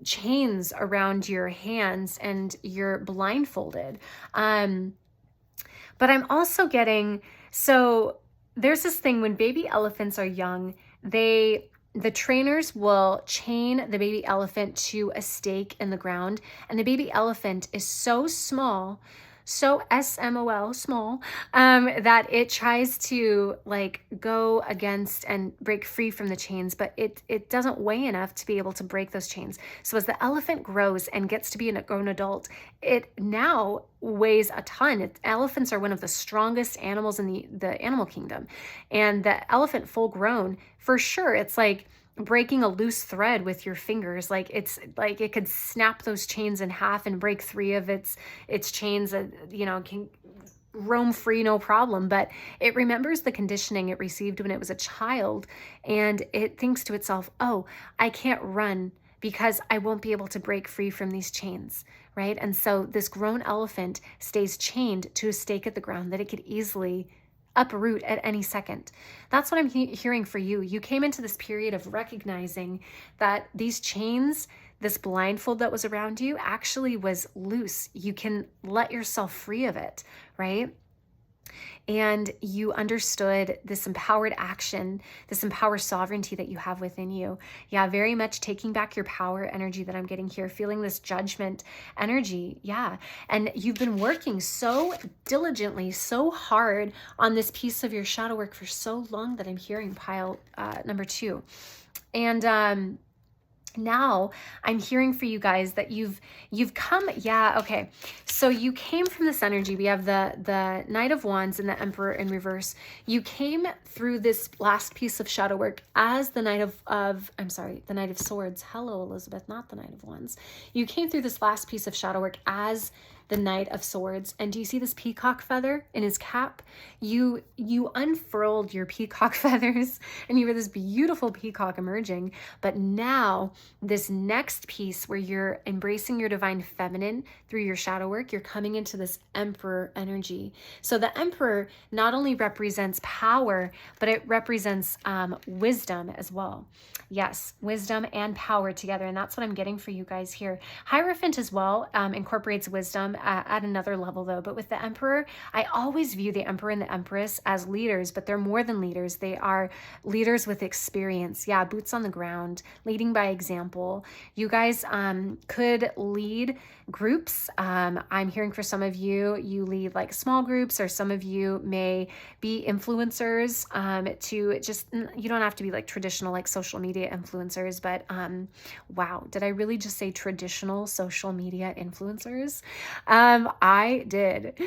chains around your hands and you're blindfolded. But I'm also getting, so there's this thing when baby elephants are young, the trainers will chain the baby elephant to a stake in the ground, and the baby elephant is so small so small, small, that it tries to like go against and break free from the chains, but it doesn't weigh enough to be able to break those chains. So as the elephant grows and gets to be a grown adult, it now weighs a ton. Elephants are one of the strongest animals in the animal kingdom, and the elephant full grown, for sure, it's like breaking a loose thread with your fingers. Like it's like it could snap those chains in half and break 3 of its chains, can roam free, no problem. But it remembers the conditioning it received when it was a child, and it thinks to itself, oh, I can't run because I won't be able to break free from these chains, right? And so this grown elephant stays chained to a stake at the ground that it could easily uproot at any second. That's what I'm hearing for you. You came into this period of recognizing that these chains, this blindfold that was around you, actually was loose. You can let yourself free of it, right? And you understood this empowered action, this empowered sovereignty that you have within you. Yeah, very much taking back your power energy that I'm getting here, feeling this judgment energy. Yeah. And you've been working so diligently, so hard on this piece of your shadow work for so long that I'm hearing pile number 2. And now I'm hearing for you guys that you've come. Yeah. Okay. So you came from this energy. We have the Knight of Wands and the Emperor in reverse. You came through this last piece of shadow work as the Knight the Knight of Swords. Hello, Elizabeth, not the Knight of Wands. You came through this last piece of shadow work as the Knight of Swords. And do you see this peacock feather in his cap? You unfurled your peacock feathers and you were this beautiful peacock emerging. But now this next piece where you're embracing your divine feminine through your shadow work, you're coming into this Emperor energy. So the Emperor not only represents power, but it represents wisdom as well. Yes, wisdom and power together. And that's what I'm getting for you guys here. Hierophant as well incorporates wisdom at another level though. But with the Emperor, I always view the Emperor and the Empress as leaders, but they're more than leaders. They are leaders with experience. Yeah, boots on the ground, leading by example. You guys could lead groups. I'm hearing for some of you, you lead like small groups, or some of you may be influencers to just, you don't have to be like traditional like social media influencers, but wow, did I really just say traditional social media influencers? I did.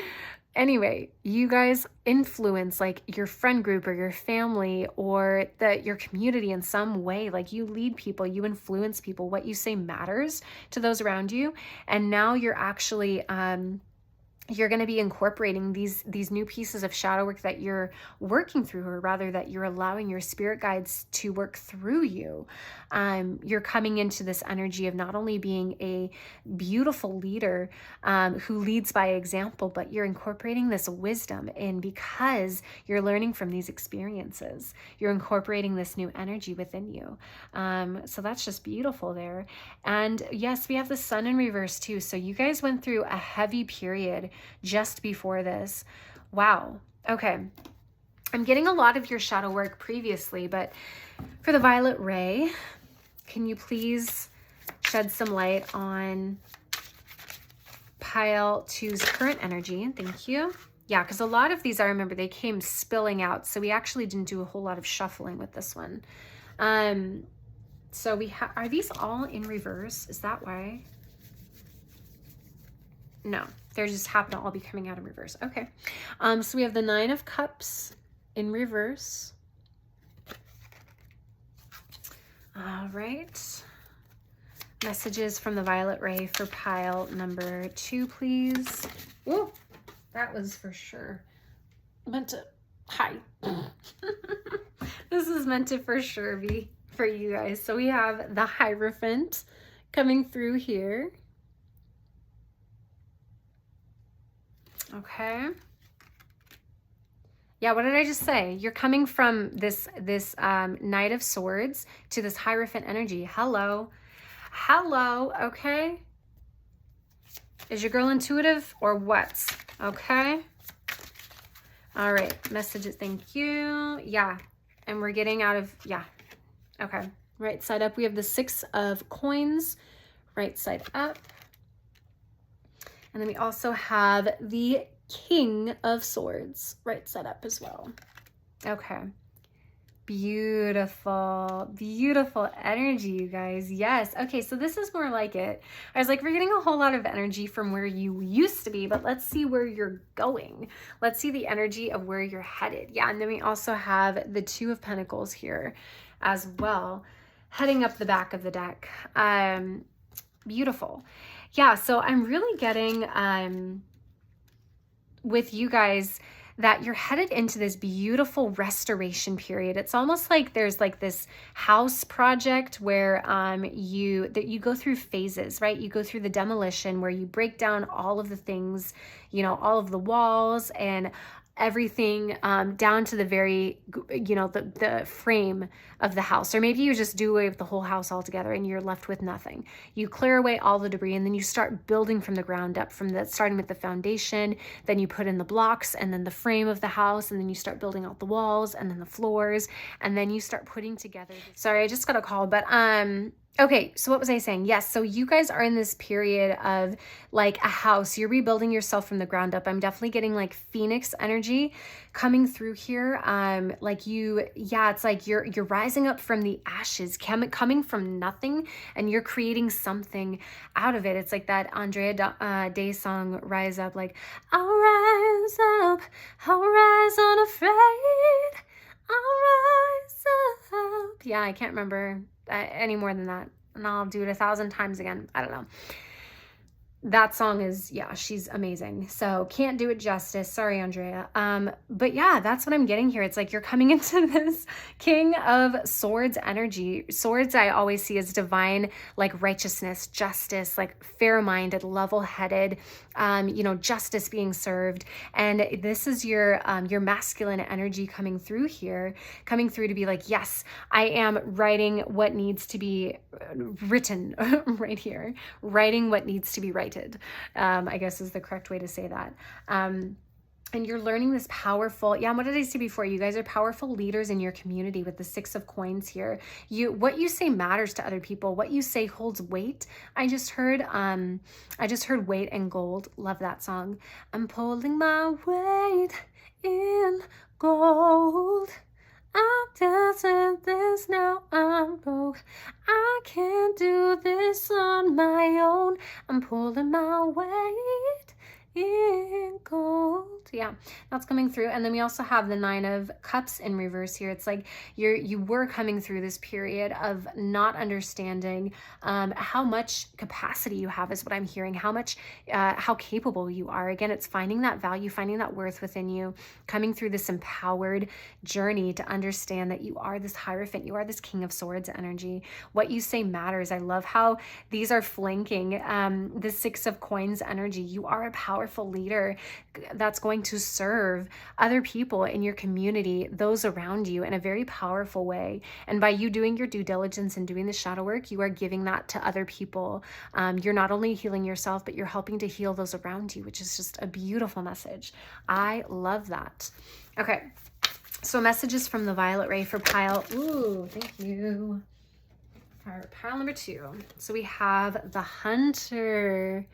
Anyway, you guys influence like your friend group or your family or your community in some way. Like you lead people, you influence people. What you say matters to those around you. And now you're actually you're going to be incorporating these new pieces of shadow work that you're working through, or rather that you're allowing your spirit guides to work through you. You're coming into this energy of not only being a beautiful leader who leads by example, but you're incorporating this wisdom in because you're learning from these experiences. You're incorporating this new energy within you. So that's just beautiful there. And yes, we have the Sun in reverse too. So you guys went through a heavy period just before this. Wow. Okay. I'm getting a lot of your shadow work previously, but for the violet ray, can you please shed some light on pile 2's current energy? Thank you. Yeah, because a lot of these, I remember they came spilling out. So we actually didn't do a whole lot of shuffling with this one. So are these all in reverse? Is that why? No, they just happen to all be coming out in reverse. Okay. So we have the 9 of Cups in reverse. All right. Messages from the violet ray for pile number 2, please. Whoa, that was for sure meant to, hi. This is meant to for sure be for you guys. So we have the Hierophant coming through here. Okay. Yeah, what did I just say? You're coming from this Knight of Swords to this Hierophant energy. Hello. Hello, okay? Is your girl intuitive or what? Okay. All right, messages, thank you. Yeah, and we're getting out of, yeah. Okay, right side up, we have the 6 of Coins, right side up. And then we also have the King of Swords right side up as well. Okay. Beautiful, beautiful energy, you guys. Yes. Okay, so this is more like it. I was like, we're getting a whole lot of energy from where you used to be, but let's see where you're going. Let's see the energy of where you're headed. Yeah, and then we also have the Two of Pentacles here as well, heading up the back of the deck. Beautiful. Yeah, so I'm really getting with you guys that you're headed into this beautiful restoration period. It's almost like there's like this house project where you go through phases, right? You go through the demolition where you break down all of the things, you know, all of the walls and everything down to the very, you know, the frame of the house. Or maybe you just do away with the whole house altogether and you're left with nothing. You clear away all the debris and then you start building from the ground up, starting with the foundation, then you put in the blocks and then the frame of the house, and then you start building out the walls and then the floors, and then you start putting together. Sorry, I just got a call, but okay, so what was I saying? Yes, so you guys are in this period of like a house. You're rebuilding yourself from the ground up. I'm definitely getting like Phoenix energy coming through here. Like it's like you're rising up from the ashes, coming from nothing, and you're creating something out of it. It's like that Andrea Day song, Rise Up, like, I'll rise up, I'll rise unafraid, I'll rise up. Yeah, I can't remember any more than that, and I'll do it 1,000 times again. I don't know. That song is, yeah, she's amazing. So can't do it justice. Sorry, Andrea. But yeah, that's what I'm getting here. It's like you're coming into this King of Swords energy. Swords I always see as divine, like righteousness, justice, like fair-minded, level-headed, you know, justice being served. And this is your masculine energy coming through here, coming through to be like, yes, I am writing what needs to be written right here, writing what needs to be righted, I guess is the correct way to say that. And you're learning this powerful, yeah, what did I say before? You guys are powerful leaders in your community with the Six of Coins here. What you say matters to other people. What you say holds weight. I just heard Weight and Gold. Love that song. I'm pulling my weight in gold. I'm dancing this now, I'm broke. I can't do this on my own. I'm pulling my weight in gold. Yeah, that's coming through. And then we also have the Nine of Cups in reverse here. It's like you were coming through this period of not understanding how much capacity you have is what I'm hearing, how capable you are. Again, it's finding that value, finding that worth within you, coming through this empowered journey to understand that you are this Hierophant, you are this King of Swords energy. What you say matters. I love how these are flanking the Six of Coins energy. You are a powerful leader that's going to serve other people in your community, those around you, in a very powerful way. And by you doing your due diligence and doing the shadow work, you are giving that to other people. You're not only healing yourself, but you're helping to heal those around you, which is just a beautiful message. I love that. Okay, so messages from the Violet Ray for pile. Ooh, thank you. All right, pile number 2. So we have the Hunter.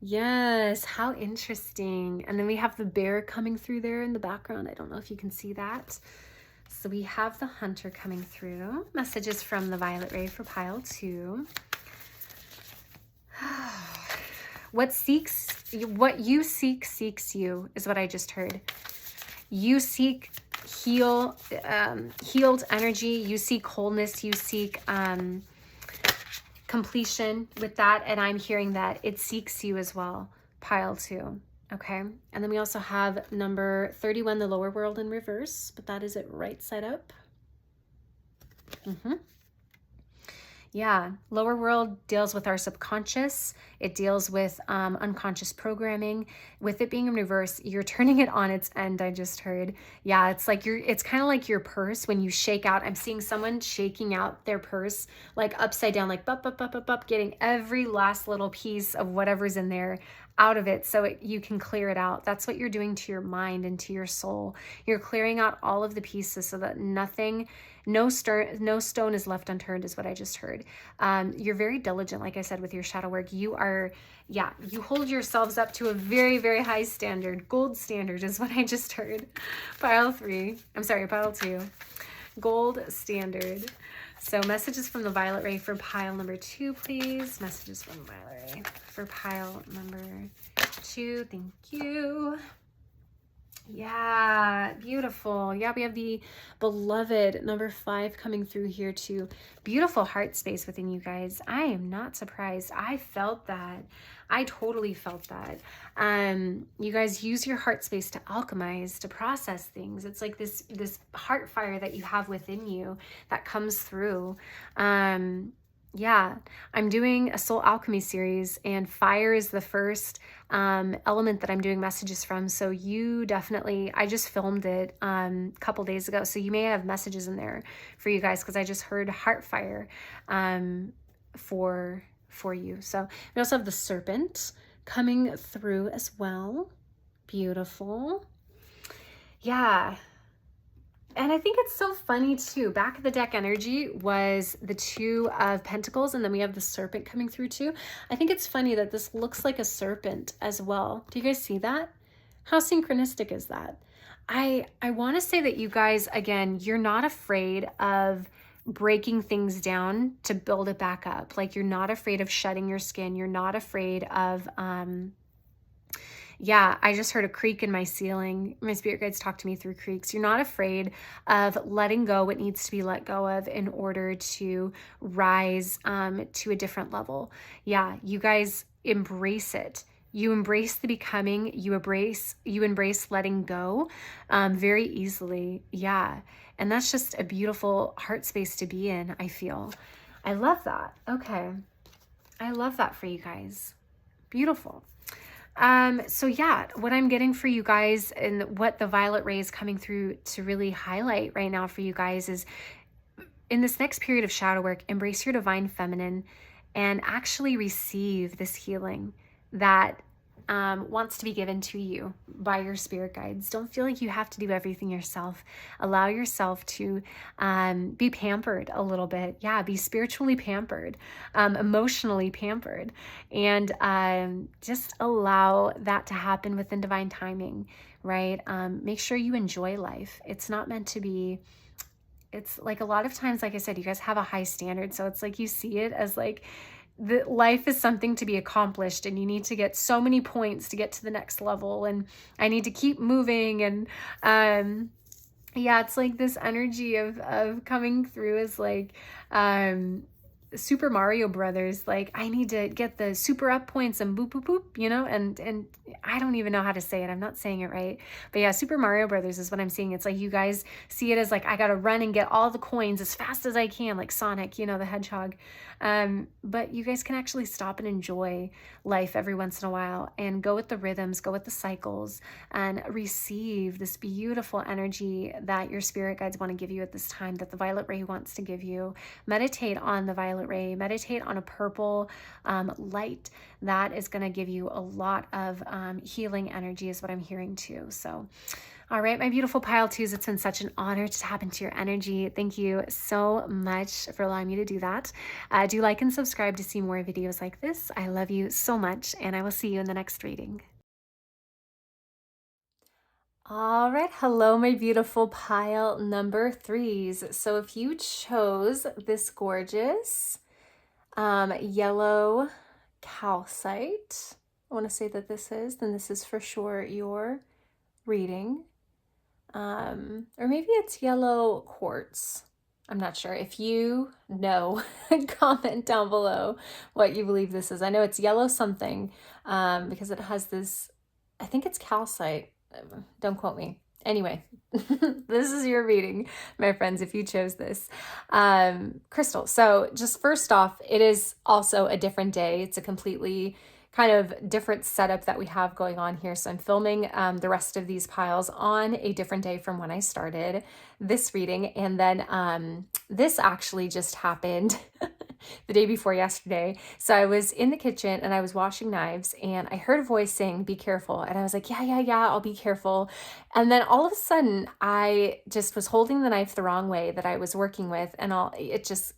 Yes, how interesting. And then we have the bear coming through there in the background. I don't know if you can see that. So we have the Hunter coming through. Messages from the Violet Ray for pile 2. What you seek seeks you is what I just heard. You seek healed energy. You seek wholeness. You seek completion with that, and I'm hearing that it seeks you as well, pile 2. Okay, and then we also have number 31, the lower world in reverse, but that is it right side up. Yeah, lower world deals with our subconscious. It deals with unconscious programming. With it being in reverse, you're turning it on its end, I just heard. Yeah, it's like it's kind of like your purse when you shake out. I'm seeing someone shaking out their purse like upside down, like bup, bup, bup, bup, bup, getting every last little piece of whatever's in there out of it so you can clear it out. That's what you're doing to your mind and to your soul. You're clearing out all of the pieces so that nothing, no stone is left unturned, is what I just heard. You're very diligent, like I said, with your shadow work. You are, yeah, you hold yourselves up to a very, very high standard. Gold standard is what I just heard. Pile 3. I'm sorry, pile 2. Gold standard. So messages from the Violet Ray for pile number 2, please. Messages from the Violet Ray for pile number 2. Thank you. Yeah, beautiful. Yeah, we have the beloved number 5 coming through here too. Beautiful heart space within you guys. I am not surprised. I felt that. I totally felt that. You guys use your heart space to alchemize, to process things. It's like this heart fire that you have within you that comes through. Yeah, I'm doing a soul alchemy series, and fire is the first element that I'm doing messages from. So you definitely, I just filmed it a couple days ago, so you may have messages in there for you guys, because I just heard heart fire for you. So we also have the serpent coming through as well. Beautiful. Yeah. And I think it's so funny too. Back of the deck energy was the 2 of Pentacles, and then we have the serpent coming through too. I think it's funny that this looks like a serpent as well. Do you guys see that? How synchronistic is that? I want to say that you guys, again, you're not afraid of breaking things down to build it back up. Like, you're not afraid of shedding your skin. You're not afraid of yeah, I just heard a creak in my ceiling. My spirit guides talk to me through creaks. You're not afraid of letting go what needs to be let go of in order to rise to a different level. Yeah, you guys embrace it. You embrace the becoming. You embrace letting go very easily. Yeah, and that's just a beautiful heart space to be in, I feel. I love that. Okay, I love that for you guys. Beautiful. So yeah, what I'm getting for you guys and what the Violet Ray is coming through to really highlight right now for you guys is, in this next period of shadow work, embrace your divine feminine and actually receive this healing that wants to be given to you by your spirit guides. Don't feel like you have to do everything yourself. Allow yourself to be pampered a little bit. Yeah, be spiritually pampered, emotionally pampered, and just allow that to happen within divine timing, right? Make sure you enjoy life. It's not meant to be, it's like a lot of times, like I said, you guys have a high standard. So it's like you see it as like, the life is something to be accomplished, and you need to get so many points to get to the next level, and I need to keep moving. And yeah, it's like this energy of coming through as like Super Mario Brothers. Like, I need to get the super up points and boop boop boop, you know, and I don't even know how to say it. I'm not saying it right, but yeah, Super Mario Brothers is what I'm seeing. It's like you guys see it as like, I gotta run and get all the coins as fast as I can, like Sonic, you know, the Hedgehog. But you guys can actually stop and enjoy life every once in a while and go with the rhythms, go with the cycles, and receive this beautiful energy that your spirit guides want to give you at this time, that the Violet Ray wants to give you. Meditate on the Violet Ray, meditate on a purple light that is going to give you a lot of healing energy, is what I'm hearing too. So all right, my beautiful pile twos, it's been such an honor to tap into your energy. Thank you so much for allowing me to do that. Do like and subscribe to see more videos like this. I love you so much, and I will see you in the next reading. All right, hello, my beautiful pile number 3s. So if you chose this gorgeous yellow calcite, I want to say that then this is for sure your reading. Or maybe it's yellow quartz. I'm not sure. If you know, comment down below what you believe this is. I know it's yellow something because it has this, I think it's calcite. Don't quote me. Anyway, this is your reading, my friends, if you chose this crystal. So just first off, it is also a different day. It's a completely kind of different setup that we have going on here. So I'm filming the rest of these piles on a different day from when I started this reading. And then this actually just happened the day before yesterday. So I was in the kitchen and I was washing knives and I heard a voice saying, be careful. And I was like, yeah, I'll be careful. And then all of a sudden I just was holding the knife the wrong way that I was working with, and it just,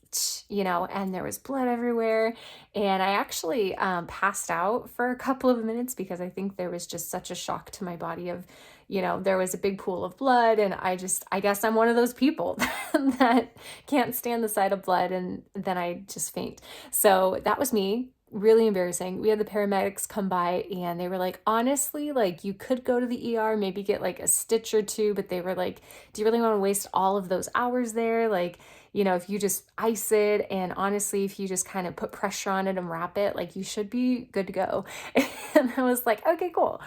and there was blood everywhere. And I actually passed out for a couple of minutes because I think there was just such a shock to my body of, there was a big pool of blood, and I guess I'm one of those people that can't stand the sight of blood, and then I just faint. So that was me. Really embarrassing. We had the paramedics come by and they were like, honestly, like you could go to the ER, maybe get like a stitch or two, but they were like, do you really want to waste all of those hours there? Like, if you just ice it, and honestly, if you just kind of put pressure on it and wrap it, like you should be good to go. And I was like, okay, cool.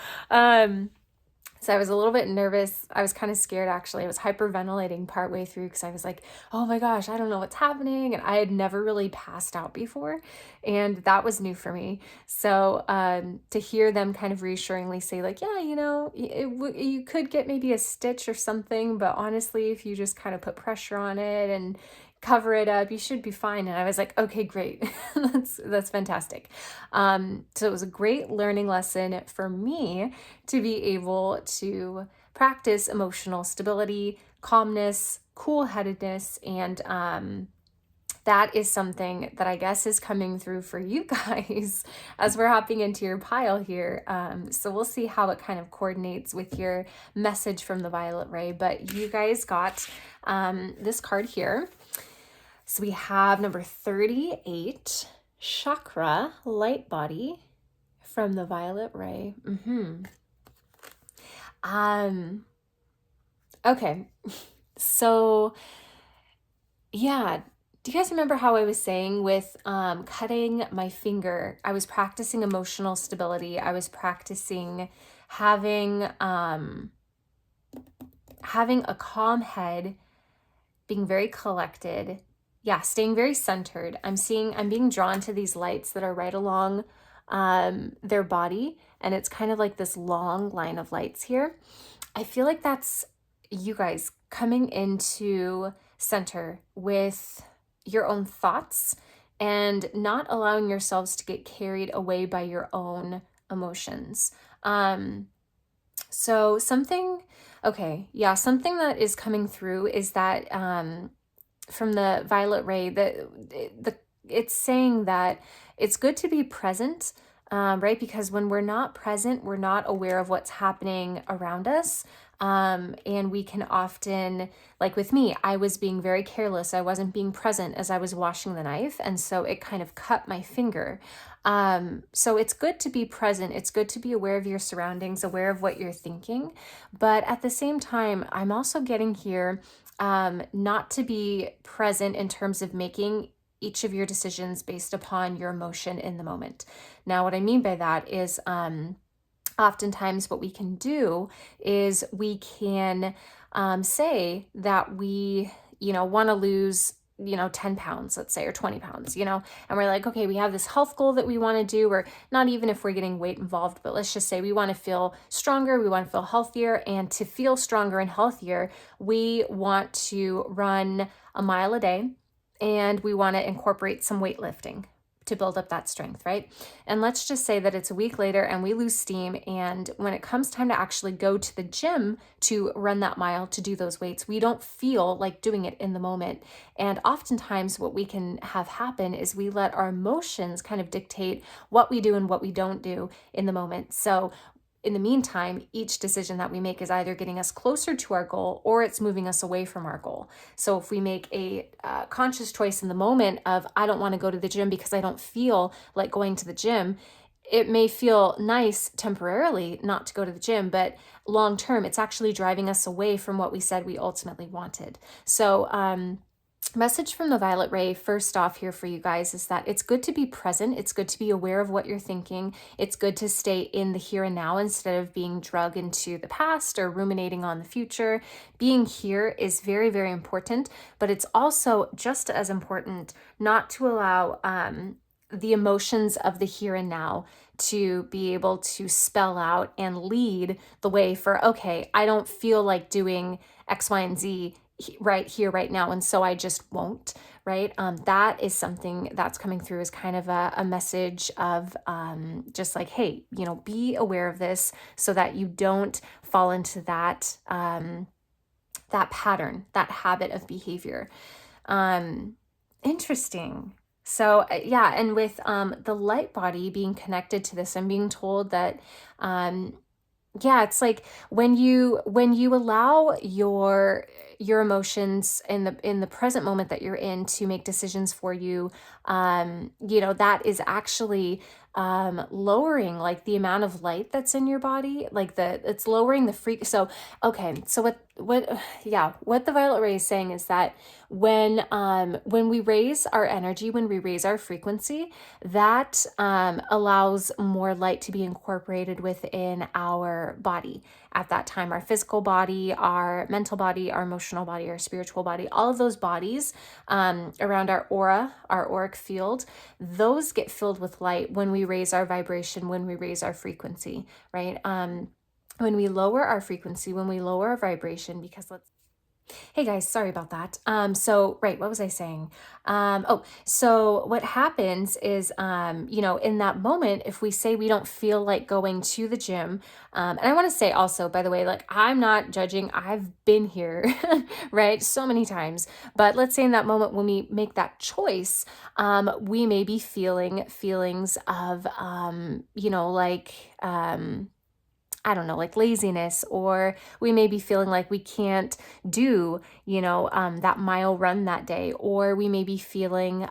So I was a little bit nervous. I was kind of scared, actually. I was hyperventilating partway through because I was like, oh my gosh, I don't know what's happening. And I had never really passed out before, and that was new for me. So to hear them kind of reassuringly say like, yeah, you could get maybe a stitch or something, but honestly, if you just kind of put pressure on it and cover it up, you should be fine. And I was like, okay, great. That's fantastic. So it was a great learning lesson for me to be able to practice emotional stability, calmness, cool-headedness, and that is something that I guess is coming through for you guys as we're hopping into your pile here. So we'll see how it kind of coordinates with your message from the Violet Ray. But you guys got this card here. So we have number 38, Chakra, Light Body, from the Violet Ray. Okay, so yeah, do you guys remember how I was saying with cutting my finger? I was practicing emotional stability. I was practicing having a calm head, being very collected. Yeah, staying very centered. I'm being drawn to these lights that are right along their body, and it's kind of like this long line of lights here. I feel like that's you guys coming into center with your own thoughts and not allowing yourselves to get carried away by your own emotions. So something that is coming through is that from the Violet Ray, it's saying that it's good to be present, right? Because when we're not present, we're not aware of what's happening around us. And we can often, like with me, I was being very careless. I wasn't being present as I was washing the knife. And so it kind of cut my finger. So it's good to be present. It's good to be aware of your surroundings, aware of what you're thinking. But at the same time, I'm also getting here not to be present in terms of making each of your decisions based upon your emotion in the moment. Now, what I mean by that is oftentimes what we can do is we can say that we, want to lose 10 pounds, let's say, or 20 pounds, and we're like, okay, we have this health goal that we want to do, or not even if we're getting weight involved, but let's just say we want to feel stronger, we want to feel healthier. And to feel stronger and healthier, we want to run a mile a day, and we want to incorporate some weightlifting to build up that strength, right? And let's just say that it's a week later and we lose steam, and when it comes time to actually go to the gym to run that mile, to do those weights, we don't feel like doing it in the moment. And oftentimes what we can have happen is we let our emotions kind of dictate what we do and what we don't do in the moment. So in the meantime, each decision that we make is either getting us closer to our goal or it's moving us away from our goal. So if we make a conscious choice in the moment of, I don't want to go to the gym because I don't feel like going to the gym, it may feel nice temporarily not to go to the gym, but long term, it's actually driving us away from what we said we ultimately wanted. So, message from the Violet Ray, first off here for you guys, is that it's good to be present. It's good to be aware of what you're thinking. It's good to stay in the here and now instead of being drugged into the past or ruminating on the future. Being here is very, very important, but it's also just as important not to allow the emotions of the here and now to be able to spell out and lead the way for, okay, I don't feel like doing X, Y, and Z right here, right now. And so I just won't, right? That is something that's coming through as kind of a message of just like, hey, you know, be aware of this so that you don't fall into that, that pattern, that habit of behavior. Interesting. So yeah, and with the light body being connected to this, I'm being told that yeah, it's like when you allow your emotions in the present moment that you're in to make decisions for you, you know, that is actually lowering like the amount of light that's in your body, like it's lowering the so okay, so what yeah, what the violet ray is saying is that when we raise our energy, when we raise our frequency, that allows more light to be incorporated within our body at that time. Our physical body, our mental body, our emotional body, our spiritual body, all of those bodies around our aura, our auric field, those get filled with light when we raise our vibration, when we raise our frequency, right? When we lower our frequency, when we lower our vibration, because hey guys, sorry about that. So right, what was I saying? So what happens is, you know, in that moment, if we say we don't feel like going to the gym, and I want to say also, by the way, like I'm not judging, I've been here, right, so many times. But let's say in that moment when we make that choice, we may be feeling feelings of, you know, like, I don't know, like laziness, or we may be feeling like we can't do, you know, that mile run that day, or we may be feeling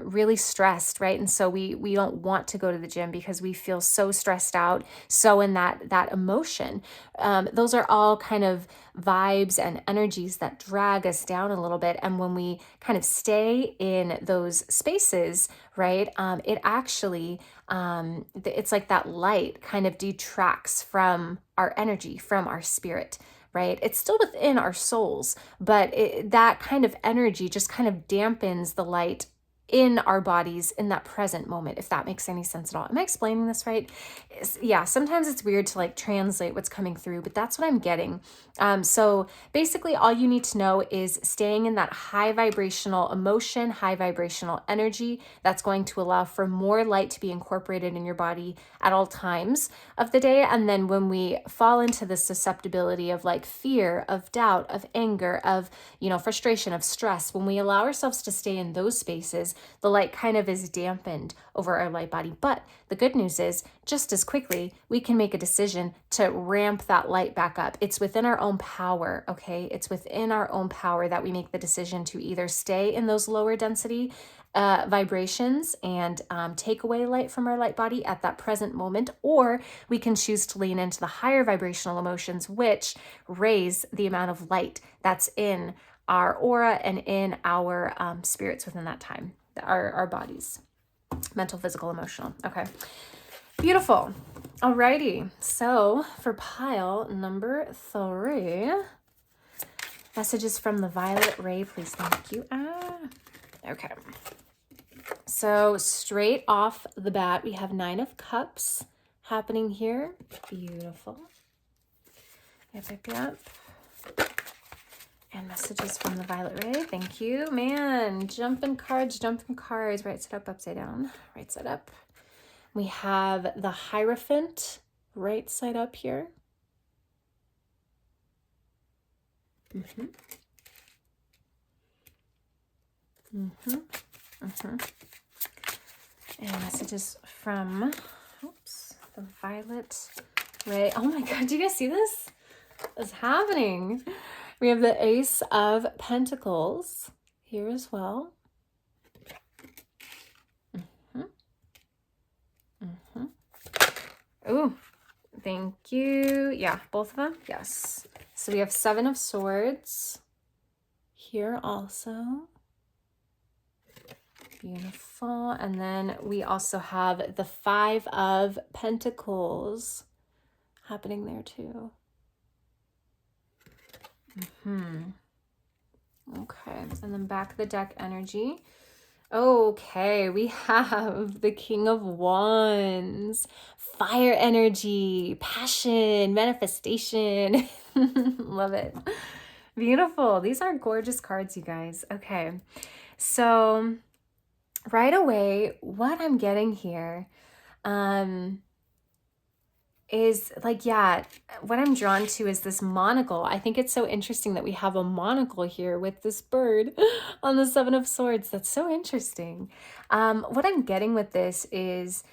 really stressed, right? And so we don't want to go to the gym because we feel so stressed out, so in that emotion. Those are all kind of vibes and energies that drag us down a little bit. And when we kind of stay in those spaces, right, it actually it's like that light kind of detracts from our energy, from our spirit, right? It's still within our souls, but that kind of energy just kind of dampens the light in our bodies in that present moment, if that makes any sense at all. Am I explaining this right? Yeah, sometimes it's weird to like translate what's coming through, but that's what I'm getting. So basically all you need to know is staying in that high vibrational emotion, high vibrational energy that's going to allow for more light to be incorporated in your body at all times of the day. And then when we fall into the susceptibility of like fear, of doubt, of anger, of, you know, frustration, of stress, when we allow ourselves to stay in those spaces, the light kind of is dampened over our light body. But the good news is, just as quickly, we can make a decision to ramp that light back up. It's within our own power, okay? It's within our own power that we make the decision to either stay in those lower density vibrations and take away light from our light body at that present moment, or we can choose to lean into the higher vibrational emotions, which raise the amount of light that's in our aura and in our spirits within that time, our bodies, mental, physical, emotional. Okay, beautiful. Alrighty, so for pile number 3, messages from the violet ray, please. Thank you. Okay. So straight off the bat, we have 9 of Cups happening here. Beautiful. Yep. And messages from the violet ray. Thank you. Man, jumping cards. Right side up, upside down. Right side up. We have the Hierophant right side up here. And messages from, the violet ray. Oh my God, do you guys see this? What's happening? We have the Ace of Pentacles here as well. Oh, thank you. Yeah, both of them. Yes. So we have 7 of Swords here also. Beautiful. And then we also have the 5 of Pentacles happening there too. Okay. And then back of the deck energy. Okay, we have the King of Wands, fire energy, passion, manifestation. Love it. Beautiful. These are gorgeous cards, you guys. Okay. So right away, what I'm getting here is like, yeah, what I'm drawn to is this monocle. I think it's so interesting that we have a monocle here with this bird on the Seven of Swords. That's so interesting. What I'm getting with this is,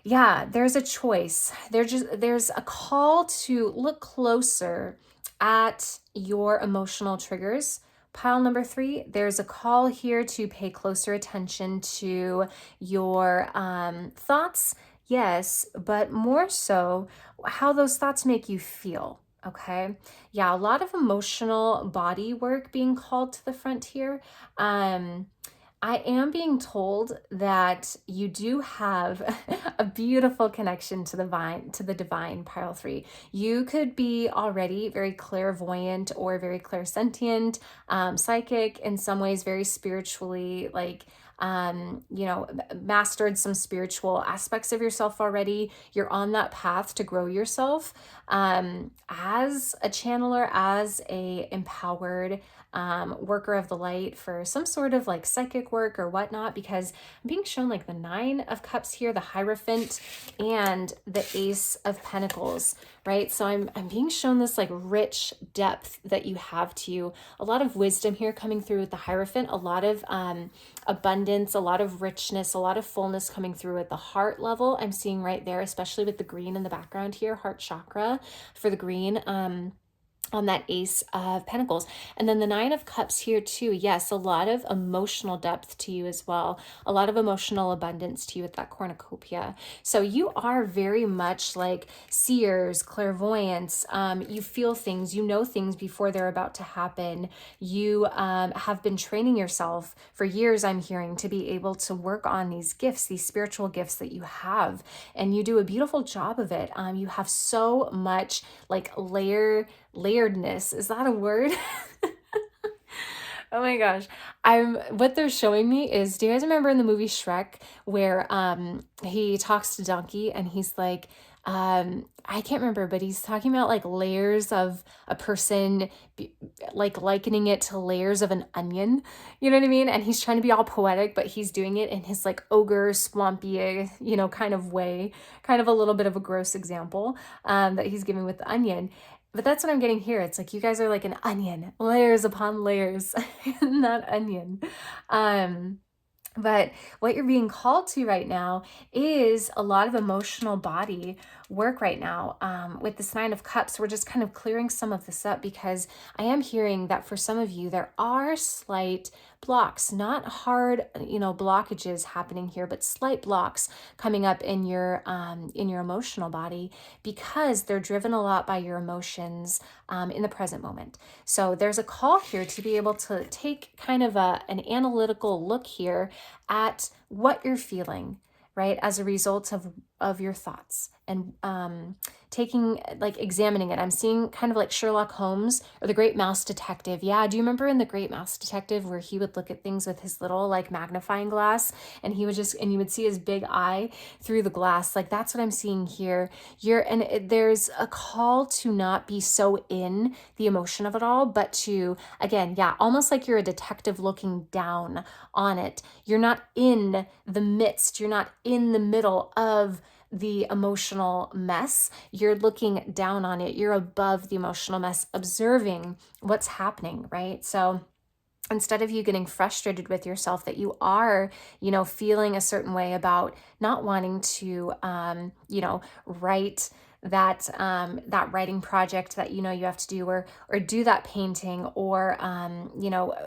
yeah, there's a choice. There's a call to look closer at your emotional triggers. Pile number 3, there's a call here to pay closer attention to your thoughts, yes, but more so how those thoughts make you feel. Okay. Yeah, a lot of emotional body work being called to the front here. I am being told that you do have a beautiful connection to the divine, pile 3. You could be already very clairvoyant or very clairsentient, psychic, in some ways very spiritually, like, mastered some spiritual aspects of yourself already. You're on that path to grow yourself as a channeler, as a empowered worker of the light for some sort of like psychic work or whatnot, because I'm being shown like the 9 of Cups here, the Hierophant, and the Ace of Pentacles, right? So I'm being shown this like rich depth that you have to you. A lot of wisdom here coming through with the Hierophant, a lot of abundance, a lot of richness, a lot of fullness coming through at the heart level. I'm seeing right there, especially with the green in the background here, heart chakra for the green. On that Ace of Pentacles. And then the 9 of Cups here too. Yes, a lot of emotional depth to you as well. A lot of emotional abundance to you with that cornucopia. So you are very much like seers, clairvoyants. You feel things, you know things before they're about to happen. You have been training yourself for years, I'm hearing, to be able to work on these gifts, these spiritual gifts that you have. And you do a beautiful job of it. You have so much like layeredness. Is that a word? Oh my gosh. What they're showing me is, do you guys remember in the movie Shrek where he talks to Donkey and he's like, I can't remember, but he's talking about like layers of a person, like likening it to layers of an onion. You know what I mean? And he's trying to be all poetic, but he's doing it in his like ogre, swampy, kind of way, kind of a little bit of a gross example that he's giving with the onion. But that's what I'm getting here. It's like you guys are like an onion, layers upon layers in that onion. But what you're being called to right now is a lot of emotional body work right now. With this 9 of Cups, we're just kind of clearing some of this up because I am hearing that for some of you, there are slight blocks, not hard, blockages happening here, but slight blocks coming up in your emotional body because they're driven a lot by your emotions in the present moment. So there's a call here to be able to take kind of an analytical look here at what you're feeling, right, as a result of your thoughts, and examining it. I'm seeing kind of like Sherlock Holmes or the Great Mouse Detective. Yeah, do you remember in the Great Mouse Detective where he would look at things with his little like magnifying glass and you would see his big eye through the glass? Like that's what I'm seeing here. There's a call to not be so in the emotion of it all, but to, again, yeah, almost like you're a detective looking down on it. You're not in the midst, you're not in the middle of the emotional mess. You're looking down on it. You're above the emotional mess, observing what's happening, right? So instead of you getting frustrated with yourself that you are, feeling a certain way about not wanting to, write that writing project that you have to do, or do that painting, or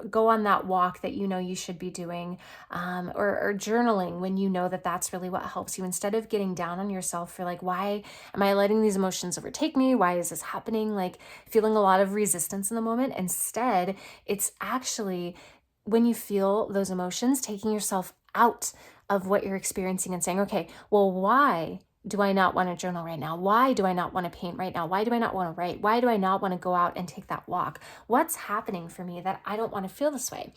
go on that walk that you should be doing, or journaling when that's really what helps you. Instead of getting down on yourself for like, why am I letting these emotions overtake me? Why is this happening? Like feeling a lot of resistance in the moment. Instead, it's actually, when you feel those emotions, taking yourself out of what you're experiencing and saying, okay, well, why do I not want to journal right now? Why do I not want to paint right now? Why do I not want to write? Why do I not want to go out and take that walk? What's happening for me that I don't want to feel this way?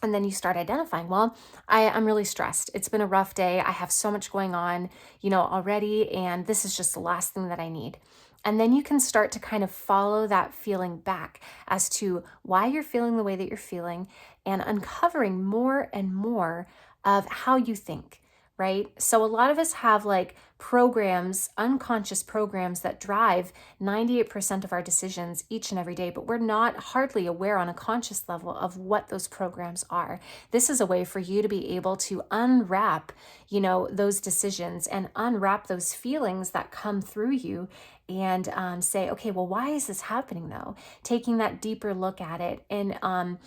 And then you start identifying, well, I'm really stressed. It's been a rough day. I have so much going on, already, and this is just the last thing that I need. And then you can start to kind of follow that feeling back as to why you're feeling the way that you're feeling, and uncovering more and more of how you think, right? So a lot of us have like programs, unconscious programs that drive 98% of our decisions each and every day, but we're not hardly aware on a conscious level of what those programs are. This is a way for you to be able to unwrap, those decisions and unwrap those feelings that come through you, and say, okay, well, why is this happening though? Taking that deeper look at it in an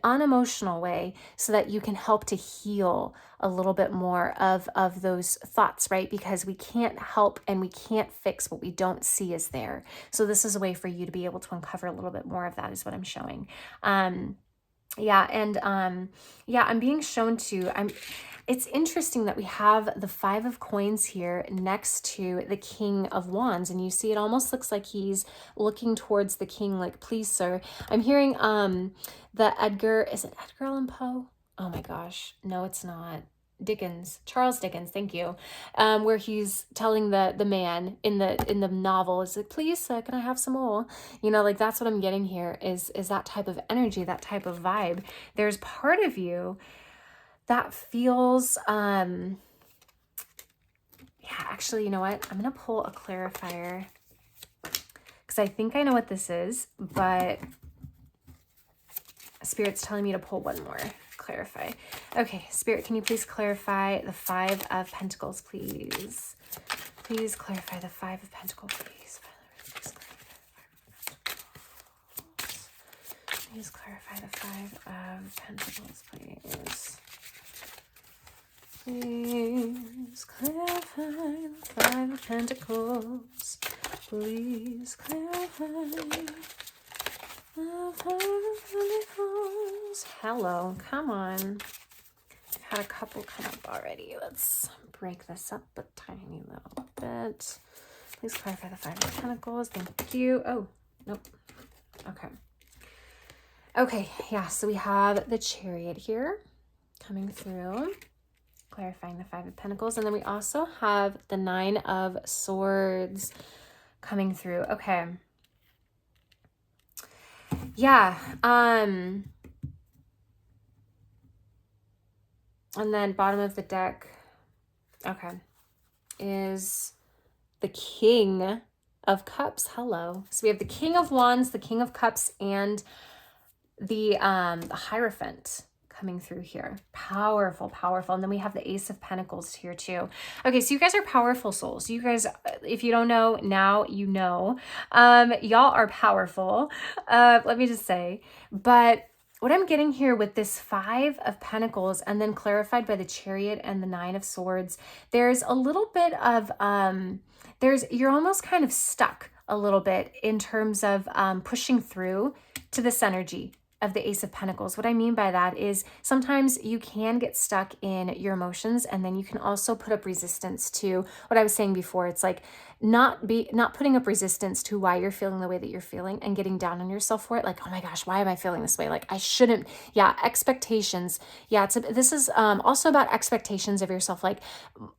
unemotional way, so that you can help to heal a little bit more of those thoughts, right? Because we can't help and we can't fix what we don't see is there. So this is a way for you to be able to uncover a little bit more of that, is what I'm showing. I'm being shown to, it's interesting that we have the 5 of coins here next to the King of Wands, and you see it almost looks like he's looking towards the king like, please, sir. I'm hearing the is it Edgar Allan Poe? Oh my gosh, no, it's not. Charles Dickens, thank you. Where he's telling the man in the novel, is like, please, sir, can I have some more? Like, that's what I'm getting here, is that type of energy, that type of vibe. There's part of you that feels, actually, you know what? I'm going to pull a clarifier, because I think I know what this is, but Spirit's telling me to pull one more. Clarify. Okay, Spirit, can you please clarify the 5 of Pentacles, please? Please clarify the 5 of Pentacles, please. Please clarify the 5 of Pentacles, please. Please clarify the 5 of Pentacles. Please clarify the 5 of Pentacles. Hello, come on. I've had a couple come up already. Let's break this up a tiny little bit. Please clarify the 5 of Pentacles. Thank you. Oh, nope. Okay. Okay, yeah, so we have the Chariot here coming through, clarifying the 5 of Pentacles. And then we also have the 9 of Swords coming through. Okay. Yeah. And then bottom of the deck, okay, is the King of Cups. Hello. So we have the King of Wands, the King of Cups, and the Hierophant coming through here. Powerful, powerful. And then we have the Ace of Pentacles here too. Okay, so you guys are powerful souls. You guys, if you don't know, now you know. Y'all are powerful, let me just say. But what I'm getting here with this 5 of Pentacles, and then clarified by the Chariot and the 9 of Swords, there's a little bit of, you're almost kind of stuck a little bit in terms of pushing through to this energy of the Ace of Pentacles. What I mean by that is sometimes you can get stuck in your emotions, and then you can also put up resistance to what I was saying before. It's like not putting up resistance to why you're feeling the way that you're feeling, and getting down on yourself for it. Like, oh my gosh, why am I feeling this way? Like, I shouldn't. Yeah, expectations. Yeah, this is also about expectations of yourself. Like,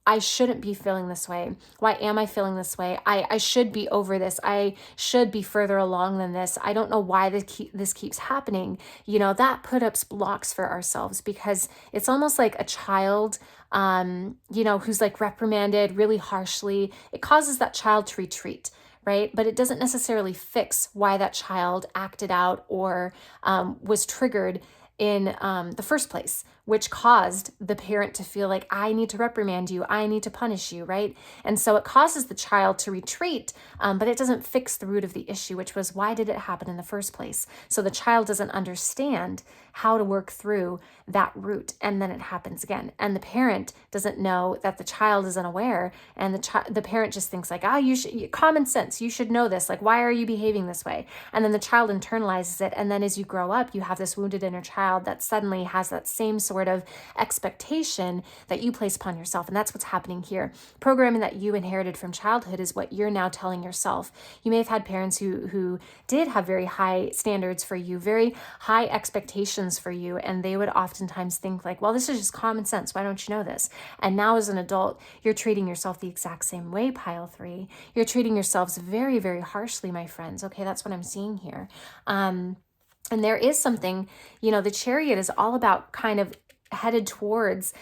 I shouldn't be feeling this way. Why am I feeling this way? I should be over this. I should be further along than this. I don't know why this keeps happening. That put up blocks for ourselves, because it's almost like a child, who's like reprimanded really harshly. It causes that child to retreat, right? But it doesn't necessarily fix why that child acted out or was triggered in the first place, which caused the parent to feel like, I need to reprimand you, I need to punish you, right? And so it causes the child to retreat, but it doesn't fix the root of the issue, which was, why did it happen in the first place? So the child doesn't understand how to work through that root, and then it happens again. And the parent doesn't know that the child is unaware, and the parent just thinks like, you should, common sense, you should know this, like, why are you behaving this way? And then the child internalizes it, and then as you grow up, you have this wounded inner child that suddenly has that same sort sort of expectation that you place upon yourself. And that's what's happening here. Programming that you inherited from childhood is what you're now telling yourself. You may have had parents who did have very high standards for you, very high expectations for you. And they would oftentimes think like, well, this is just common sense. Why don't you know this? And now as an adult, you're treating yourself the exact same way, pile 3. You're treating yourselves very, very harshly, my friends. Okay, that's what I'm seeing here. And there is something, the Chariot is all about kind of headed towards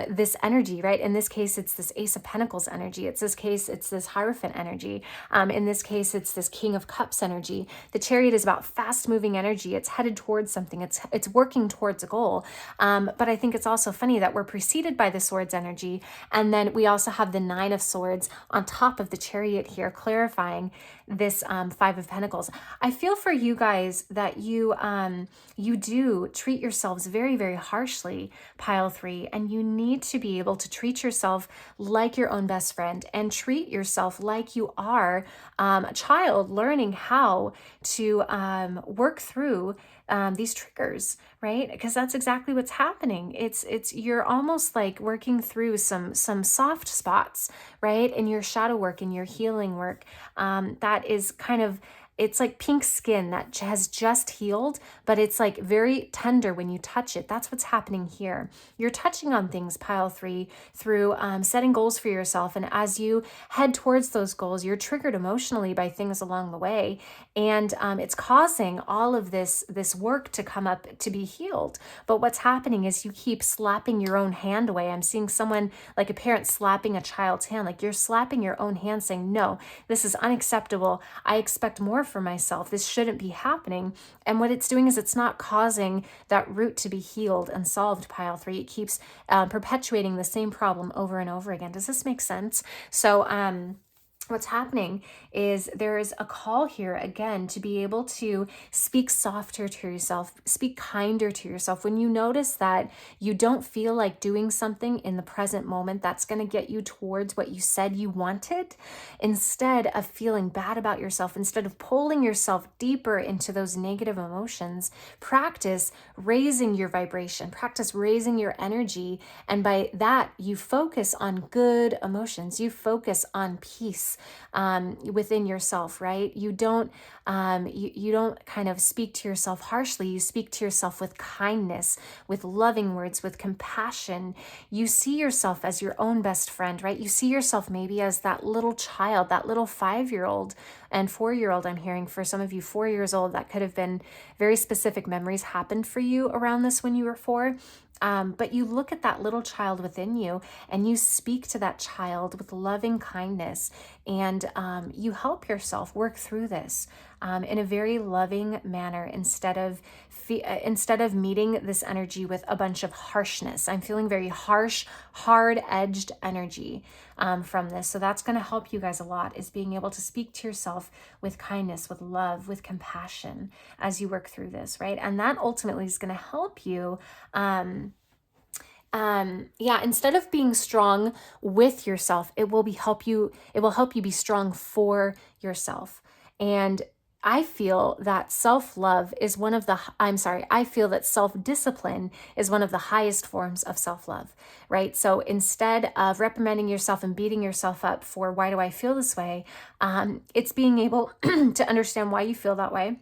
this energy, right? In this case, it's this Ace of Pentacles energy. It's this Hierophant energy. In this case, it's this King of Cups energy. The Chariot is about fast moving energy. It's headed towards something. It's working towards a goal. But I think it's also funny that we're preceded by the Swords energy. And then we also have the 9 of Swords on top of the Chariot here, clarifying this 5 of Pentacles. I feel for you guys that you do treat yourselves very, very harshly, pile 3, and you need to be able to treat yourself like your own best friend and treat yourself like you are a child learning how to work through these triggers, right? Because that's exactly what's happening. You're almost like working through some soft spots, right? In your shadow work, in your healing work, that is kind of, it's like pink skin that has just healed, but it's like very tender when you touch it. That's what's happening here. You're touching on things, pile 3, through setting goals for yourself. And as you head towards those goals, you're triggered emotionally by things along the way. And it's causing all of this work to come up to be healed. But what's happening is you keep slapping your own hand away. I'm seeing someone like a parent slapping a child's hand, like you're slapping your own hand saying, no, this is unacceptable. I expect more for myself. This shouldn't be happening. And what it's doing is it's not causing that root to be healed and solved, pile 3. It keeps perpetuating the same problem over and over again. Does this make sense? So, what's happening is there is a call here again to be able to speak softer to yourself, speak kinder to yourself. When you notice that you don't feel like doing something in the present moment that's going to get you towards what you said you wanted, instead of feeling bad about yourself, instead of pulling yourself deeper into those negative emotions, practice raising your vibration, practice raising your energy. And by that, you focus on good emotions. You focus on peace within yourself, right? You don't kind of speak to yourself harshly. You speak to yourself with kindness, with loving words, with compassion. You see yourself as your own best friend, right? You see yourself maybe as that little child, that little 5-year-old and 4-year-old. I'm hearing for some of you 4 years old, that could have been very specific memories happened for you around this when you were 4. But you look at that little child within you and you speak to that child with loving kindness, and you help yourself work through this in a very loving manner instead of meeting this energy with a bunch of harshness. I'm feeling very harsh, hard-edged energy from this. So that's going to help you guys a lot, is being able to speak to yourself with kindness, with love, with compassion as you work through this, right? And that ultimately is going to help you instead of being strong with yourself, it will help you be strong for yourself. And I feel that self-discipline is one of the highest forms of self-love, right? So instead of reprimanding yourself and beating yourself up for why do I feel this way, it's being able to understand why you feel that way.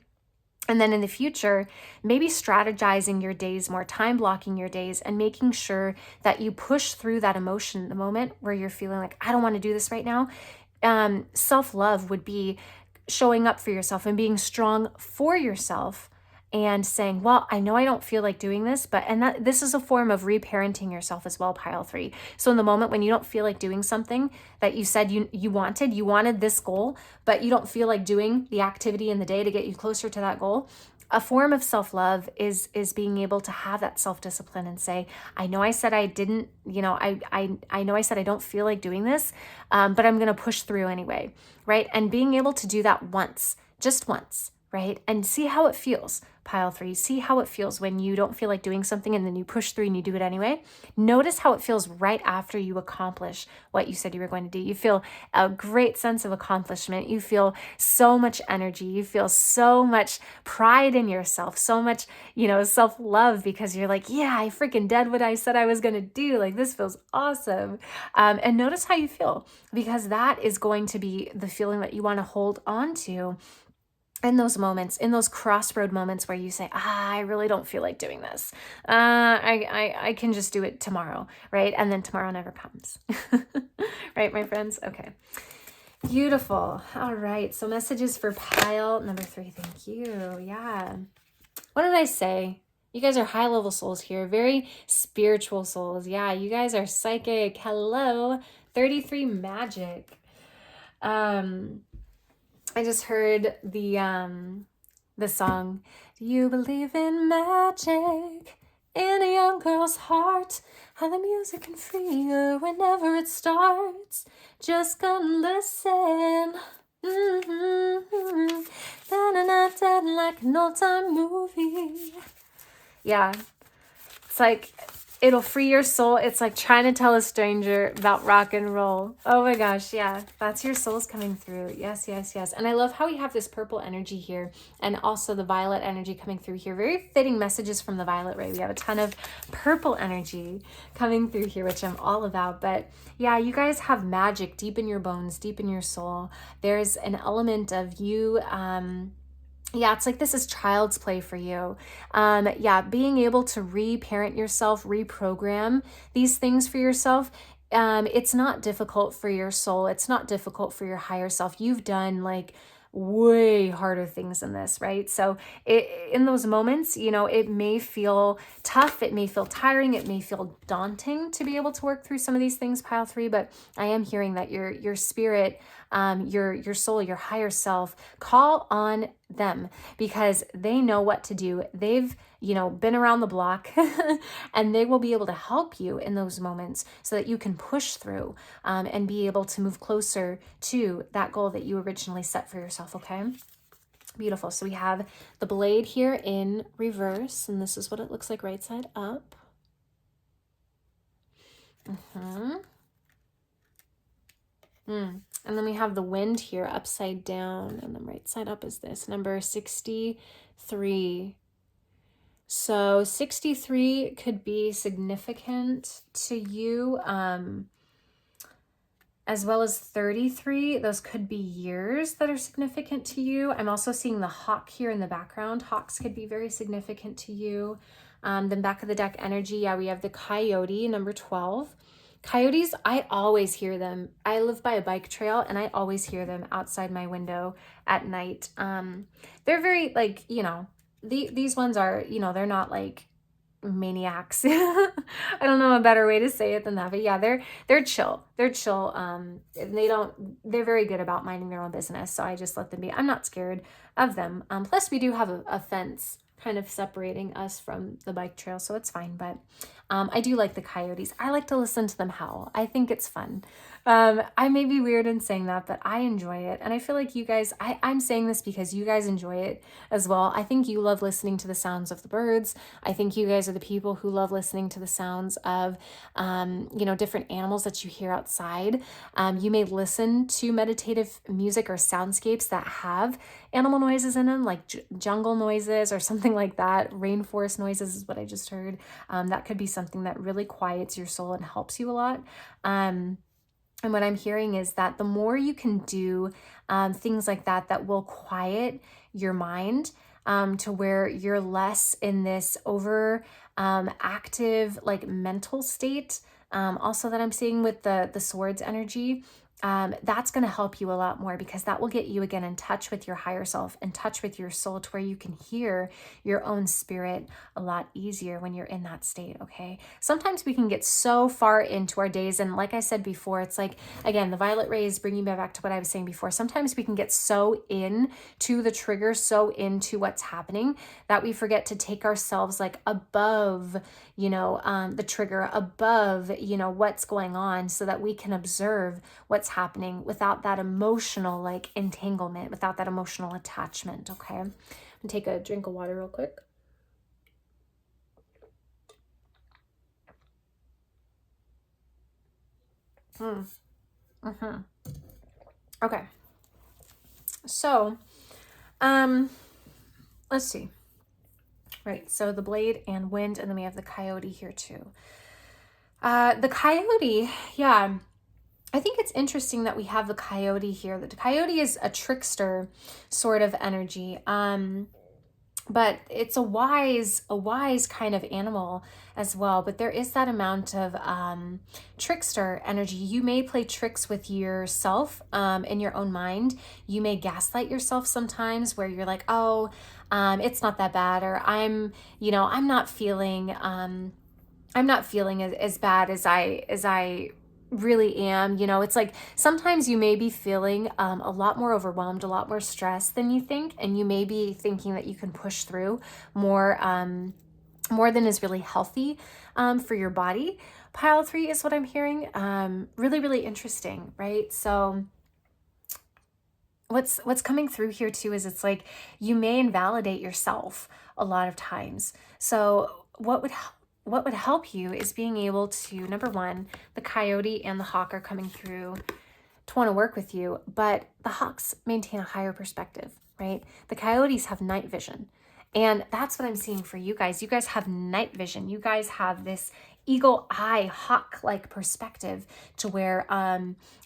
And then in the future, maybe strategizing your days more, time blocking your days, and making sure that you push through that emotion, the moment where you're feeling like, I don't want to do this right now. Self-love would be showing up for yourself and being strong for yourself and saying, well, I know I don't feel like doing this, this is a form of reparenting yourself as well, pile 3. So in the moment when you don't feel like doing something that you said you wanted this goal, but you don't feel like doing the activity in the day to get you closer to that goal, a form of self-love is being able to have that self-discipline and say, I know I said I didn't, I know I said I don't feel like doing this, but I'm going to push through anyway, right? And being able to do that once, just once, right? And see how it feels. pile 3. See how it feels when you don't feel like doing something and then you push through and you do it anyway. Notice how it feels right after you accomplish what you said you were going to do. You feel a great sense of accomplishment. You feel so much energy. You feel so much pride in yourself, so much, self-love, because you're like, yeah, I freaking did what I said I was going to do. Like, this feels awesome. And notice how you feel, because that is going to be the feeling that you want to hold on to in those moments, in those crossroad moments where you say, I really don't feel like doing this. I can just do it tomorrow, right? And then tomorrow never comes. Right, my friends? Okay. Beautiful. All right. So messages for pile number 3. Thank you. Yeah. What did I say? You guys are high-level souls here. Very spiritual souls. Yeah, you guys are psychic. Hello. 33 magic. I just heard the song, "Do you believe in magic in a young girl's heart? How the music can free you whenever it starts. Just gonna listen. Da-na-na-da, like an old-time movie." Yeah, it's like it'll free your soul. It's like trying to tell a stranger about rock and roll. Oh my gosh, yeah. That's your souls coming through. Yes, yes, yes. And I love how we have this purple energy here and also the violet energy coming through here. Very fitting messages from the violet ray. We have a ton of purple energy coming through here, which I'm all about. But yeah, you guys have magic deep in your bones, deep in your soul. There's an element of you, yeah, it's like this is child's play for you. Yeah, being able to reparent yourself, reprogram these things for yourself. It's not difficult for your soul. It's not difficult for your higher self. You've done like way harder things than this, right? So in those moments, it may feel tough. It may feel tiring. It may feel daunting to be able to work through some of these things, pile 3, but I am hearing that your spirit, your soul, your higher self, call on them because they know what to do. They've, been around the block and they will be able to help you in those moments so that you can push through and be able to move closer to that goal that you originally set for yourself. Okay. Beautiful. So we have the blade here in reverse, and this is what it looks like right side up. And then we have the wind here upside down, and the right side up is this, number 63. So 63 could be significant to you, as well as 33. Those could be years that are significant to you. I'm also seeing the hawk here in the background. Hawks could be very significant to you. Then back of the deck energy, yeah, we have the coyote, number 12. Coyotes, I always hear them. I live by a bike trail and I always hear them outside my window at night. They're very these ones are, they're not like maniacs. I don't know a better way to say it than that, but yeah, they're chill. They're chill. They're very good about minding their own business. So I just let them be. I'm not scared of them. Plus we do have a fence kind of separating us from the bike trail, so it's fine. But I do like the coyotes. I like to listen to them howl. I think it's fun. I may be weird in saying that, but I enjoy it. And I feel like you guys, I'm saying this because you guys enjoy it as well. I think you love listening to the sounds of the birds. I think you guys are the people who love listening to the sounds of, different animals that you hear outside. You may listen to meditative music or soundscapes that have animal noises in them, like jungle noises or something like that. Rainforest noises is what I just heard. That could be something that really quiets your soul and helps you a lot. And what I'm hearing is that the more you can do things like that will quiet your mind to where you're less in this over active like mental state. Also that I'm seeing with the swords energy, that's going to help you a lot more because that will get you again in touch with your higher self, in touch with your soul to where you can hear your own spirit a lot easier when you're in that state. Okay. Sometimes we can get so far into our days. And like I said before, it's like, again, the violet rays bringing me back to what I was saying before. Sometimes we can get so into the trigger, so into what's happening that we forget to take ourselves like above, the trigger, above, what's going on so that we can observe what's happening without that emotional like entanglement, without that emotional attachment. Okay. And take a drink of water real quick. Okay. So, let's see. Right, so the blade and wind, and then we have the coyote here too. The coyote, yeah, I think it's interesting that we have the coyote here. The coyote is a trickster sort of energy. But it's a wise kind of animal as well. But there is that amount of trickster energy. You may play tricks with yourself in your own mind. You may gaslight yourself sometimes, where you're like, oh, it's not that bad, or I'm not feeling as bad as I really am. It's like sometimes you may be feeling a lot more overwhelmed, a lot more stressed than you think, and you may be thinking that you can push through more than is really healthy for your body. Pile 3 is what I'm hearing. Really, really interesting, right? So what's coming through here too is it's like you may invalidate yourself a lot of times. So what would help you is being able to, number one, the coyote and the hawk are coming through to want to work with you, but the hawks maintain a higher perspective, right? The coyotes have night vision. And that's what I'm seeing for you guys. You guys have night vision. You guys have this eagle eye, hawk-like perspective to where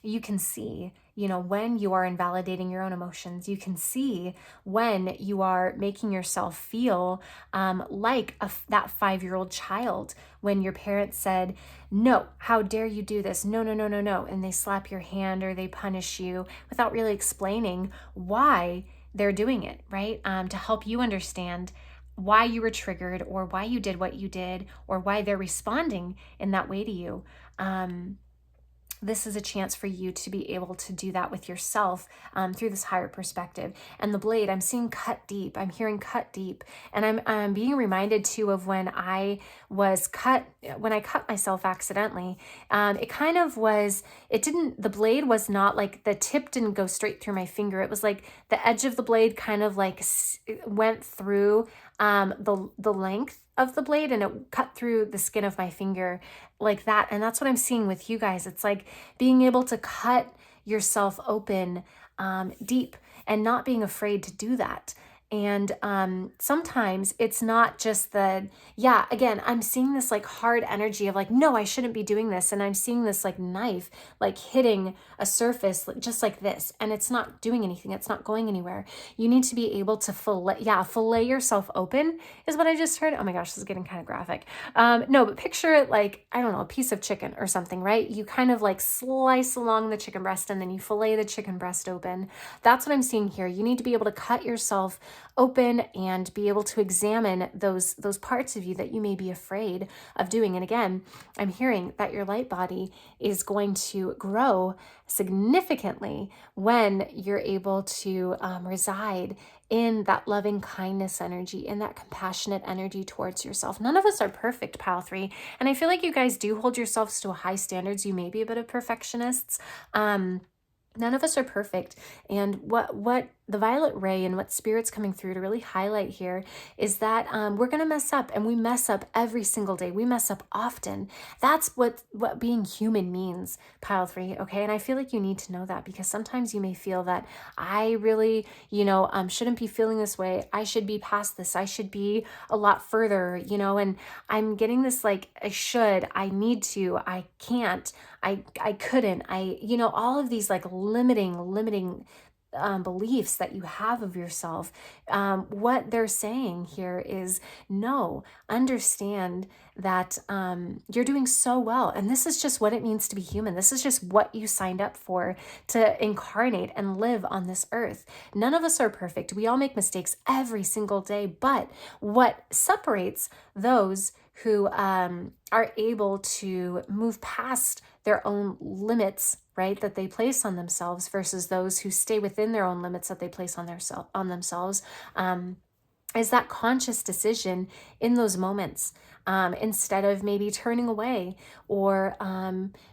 you can see, when you are invalidating your own emotions. You can see when you are making yourself feel like that 5-year-old child when your parents said, no, how dare you do this? No, no, no, no, no. And they slap your hand or they punish you without really explaining why they're doing it, right? To help you understand why you were triggered, or why you did what you did, or why they're responding in that way to you. This is a chance for you to be able to do that with yourself through this higher perspective. And the blade, I'm seeing cut deep. I'm hearing cut deep. And I'm being reminded too of when I cut myself accidentally. It kind of was, the blade was not like, the tip didn't go straight through my finger. It was like the edge of the blade kind of like went through the length of the blade, and it cut through the skin of my finger like that. And that's what I'm seeing with you guys. It's like being able to cut yourself open deep and not being afraid to do that. And sometimes it's not just again, I'm seeing this like hard energy of like, no, I shouldn't be doing this. And I'm seeing this like knife, like hitting a surface just like this. And it's not doing anything. It's not going anywhere. You need to be able to fillet yourself open is what I just heard. Oh my gosh, this is getting kind of graphic. No, but picture it like, I don't know, a piece of chicken or something, right? You kind of like slice along the chicken breast and then you fillet the chicken breast open. That's what I'm seeing here. You need to be able to cut yourself open and be able to examine those parts of you that you may be afraid of doing. And again, I'm hearing that your light body is going to grow significantly when you're able to reside in that loving kindness energy, in that compassionate energy towards yourself. None of us are perfect, Pile 3. And I feel like you guys do hold yourselves to high standards. You may be a bit of perfectionists. None of us are perfect. And what the violet ray and what Spirit's coming through to really highlight here is that we're going to mess up, and we mess up every single day. We mess up often. That's what being human means, Pile 3, okay? And I feel like you need to know that, because sometimes you may feel that I really, shouldn't be feeling this way. I should be past this. I should be a lot further, and I'm getting this like, I should, I need to, I can't, I couldn't, all of these like limiting beliefs that you have of yourself. What they're saying here is, no, understand that you're doing so well. And this is just what it means to be human. This is just what you signed up for, to incarnate and live on this earth. None of us are perfect. We all make mistakes every single day. But what separates those who are able to move past their own limits, right, that they place on themselves, versus those who stay within their own limits that they place on themselves, is that conscious decision in those moments, instead of maybe turning away or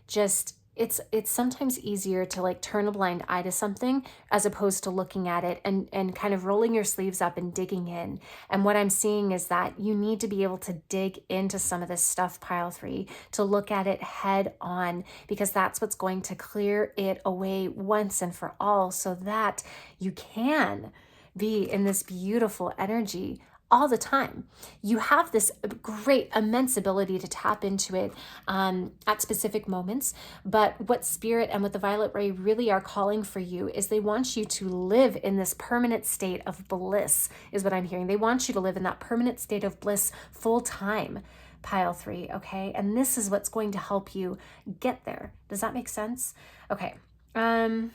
just it's sometimes easier to like turn a blind eye to something as opposed to looking at it and kind of rolling your sleeves up and digging in. And what I'm seeing is that you need to be able to dig into some of this stuff, pile 3, to look at it head on, because that's what's going to clear it away once and for all, so that you can be in this beautiful energy all the time. You have this great, immense ability to tap into it at specific moments. But what Spirit and what the Violet Ray really are calling for you is they want you to live in this permanent state of bliss, is what I'm hearing. They want you to live in that permanent state of bliss full time, pile 3, okay? And this is what's going to help you get there. Does that make sense? Okay. I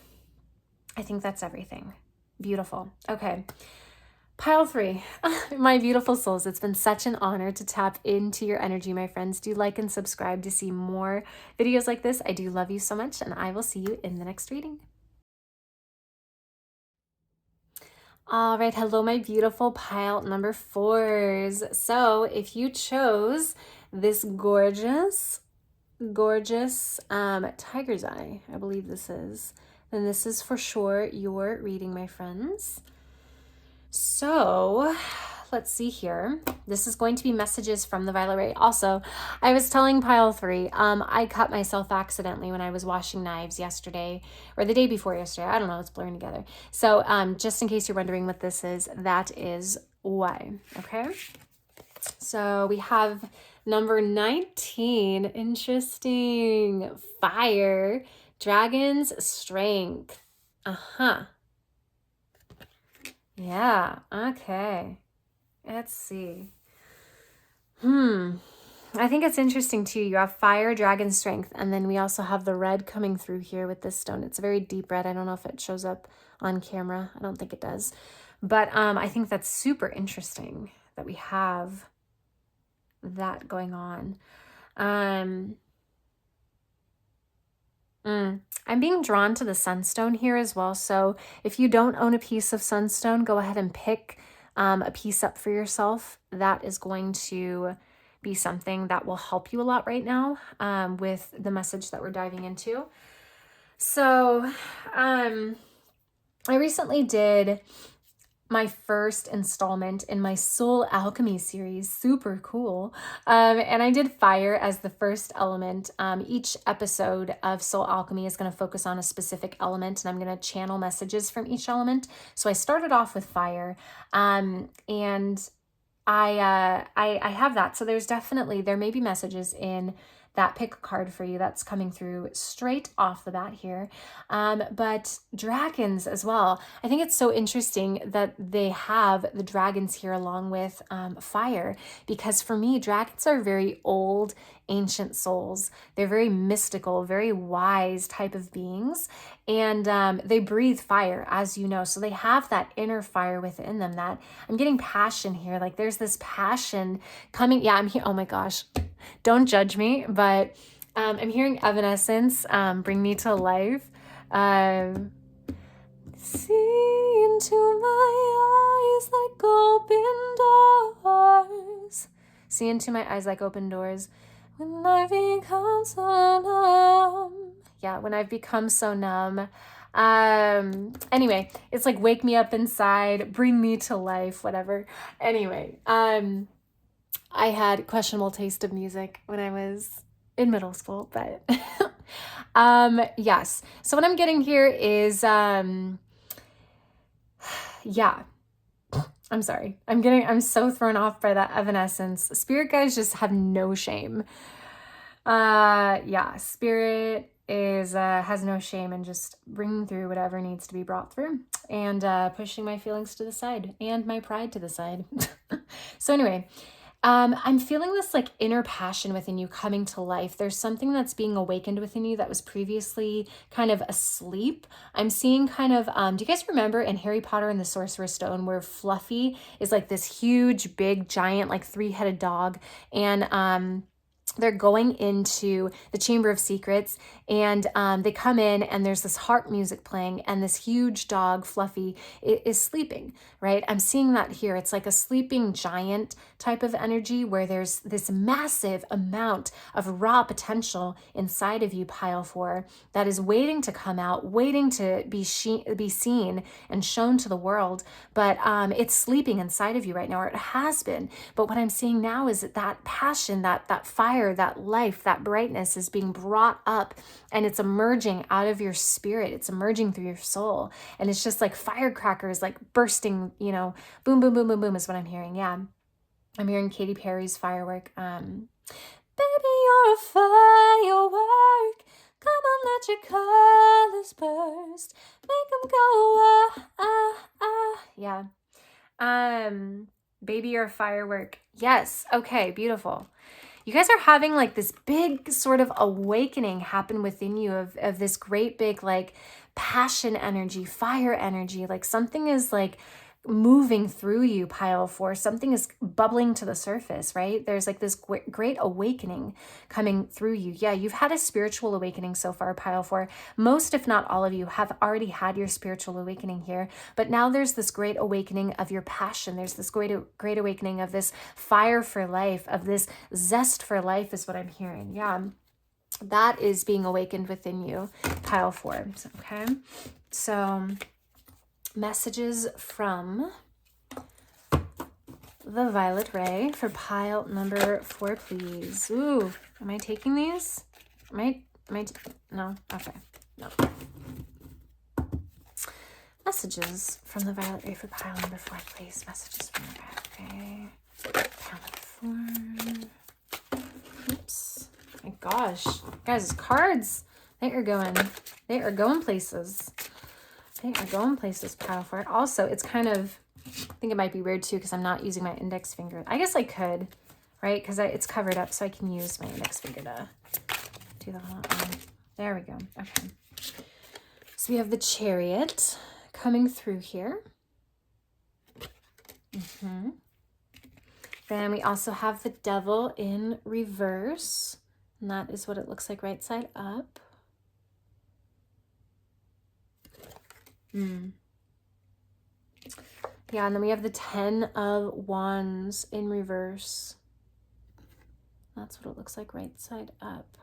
think that's everything. Beautiful. Okay. Pile 3, my beautiful souls, it's been such an honor to tap into your energy, my friends. Do like and subscribe to see more videos like this. I do love you so much, and I will see you in the next reading. All right, hello, my beautiful pile number 4s. So if you chose this gorgeous tiger's eye, I believe this is, then this is for sure your reading, my friends. So let's see here. This is going to be messages from the Violet Ray. Also, I was telling pile 3, I cut myself accidentally when I was washing knives yesterday, or the day before yesterday. I don't know, it's blurring together. So just in case you're wondering what this is, that is why, okay? So we have number 19, interesting, fire, dragon's strength. Yeah, okay. Let's see. I think it's interesting too. You have fire, dragon strength, and then we also have the red coming through here with this stone. It's a very deep red. I don't know if it shows up on camera. I don't think it does. But I think that's super interesting that we have that going on. I'm being drawn to the sunstone here as well. So if you don't own a piece of sunstone, go ahead and pick a piece up for yourself. That is going to be something that will help you a lot right now with the message that we're diving into. So I recently did my first installment in my soul alchemy series. Super cool. And I did fire as the first element. Each episode of soul alchemy is going to focus on a specific element, and I'm going to channel messages from each element. So I started off with fire, and I have that. So there may be messages in that pick card for you that's coming through straight off the bat here. But dragons as well. I think it's so interesting that they have the dragons here along with fire, because for me, dragons are very old, ancient souls. They're very mystical, very wise type of beings, and they breathe fire, as you know. So they have that inner fire within them. That I'm getting passion here. Like there's this passion coming. Yeah, I'm here. Oh my gosh. Don't judge me, but I'm hearing evanescence, bring me to life. See into my eyes like open doors. See into my eyes like open doors. When I become so numb. Yeah, when I've become so numb. Anyway, it's like wake me up inside, bring me to life, whatever. Anyway, I had questionable taste of music when I was in middle school, but yes. So what I'm getting here is, yeah, I'm sorry. I'm so thrown off by that evanescence. Spirit guides just have no shame. Yeah, spirit is, has no shame and just bringing through whatever needs to be brought through, and, pushing my feelings to the side and my pride to the side. So anyway, I'm feeling this like inner passion within you coming to life. There's something that's being awakened within you that was previously kind of asleep. I'm seeing kind of, do you guys remember in Harry Potter and the Sorcerer's Stone where Fluffy is like this huge, big, giant, like 3-headed dog, and they're going into the Chamber of Secrets, and they come in, and there's this harp music playing, and this huge dog, Fluffy, is sleeping, right? I'm seeing that here. It's like a sleeping giant type of energy where there's this massive amount of raw potential inside of you, pile 4, that is waiting to come out, waiting to be seen and shown to the world. But it's sleeping inside of you right now, or it has been. But what I'm seeing now is that passion, that fire, that life, that brightness is being brought up, and it's emerging out of your spirit. It's emerging through your soul. And it's just like firecrackers, like bursting, you know, boom, boom, boom, boom, boom is what I'm hearing. Yeah. I'm hearing Katy Perry's Firework. Baby, you're a firework. Come on, let your colors burst. Make them go, ah, ah, ah. Yeah. Baby, you're a firework. Yes. Okay. Beautiful. You guys are having like this big sort of awakening happen within you of this great big like passion energy, fire energy. Like something is like moving through you, pile 4. Something is bubbling to the surface, right? There's like this great awakening coming through you. Yeah, you've had a spiritual awakening so far, pile 4. Most, if not all of you, have already had your spiritual awakening here. But now there's this great awakening of your passion. There's this great awakening of this fire for life, of this zest for life is what I'm hearing. Yeah, that is being awakened within you, pile 4. Okay, so messages from the Violet Ray for pile number 4, please. Ooh, am I taking these? No? Okay, no. Messages from the Violet Ray for pile number 4, please. Messages from the Violet Ray. Pile number 4. Oops. My gosh. Guys, cards, they are going places. They are going places, pile 4. Also, it's kind of, I think it might be weird too because I'm not using my index finger. I guess I could, right? Because it's covered up, so I can use my index finger to do the whole thing. There we go. Okay. So we have the Chariot coming through here. Then we also have the Devil in reverse. And that is what it looks like right side up. Yeah, and then we have the 10 of Wands in reverse. That's what it looks like right side up.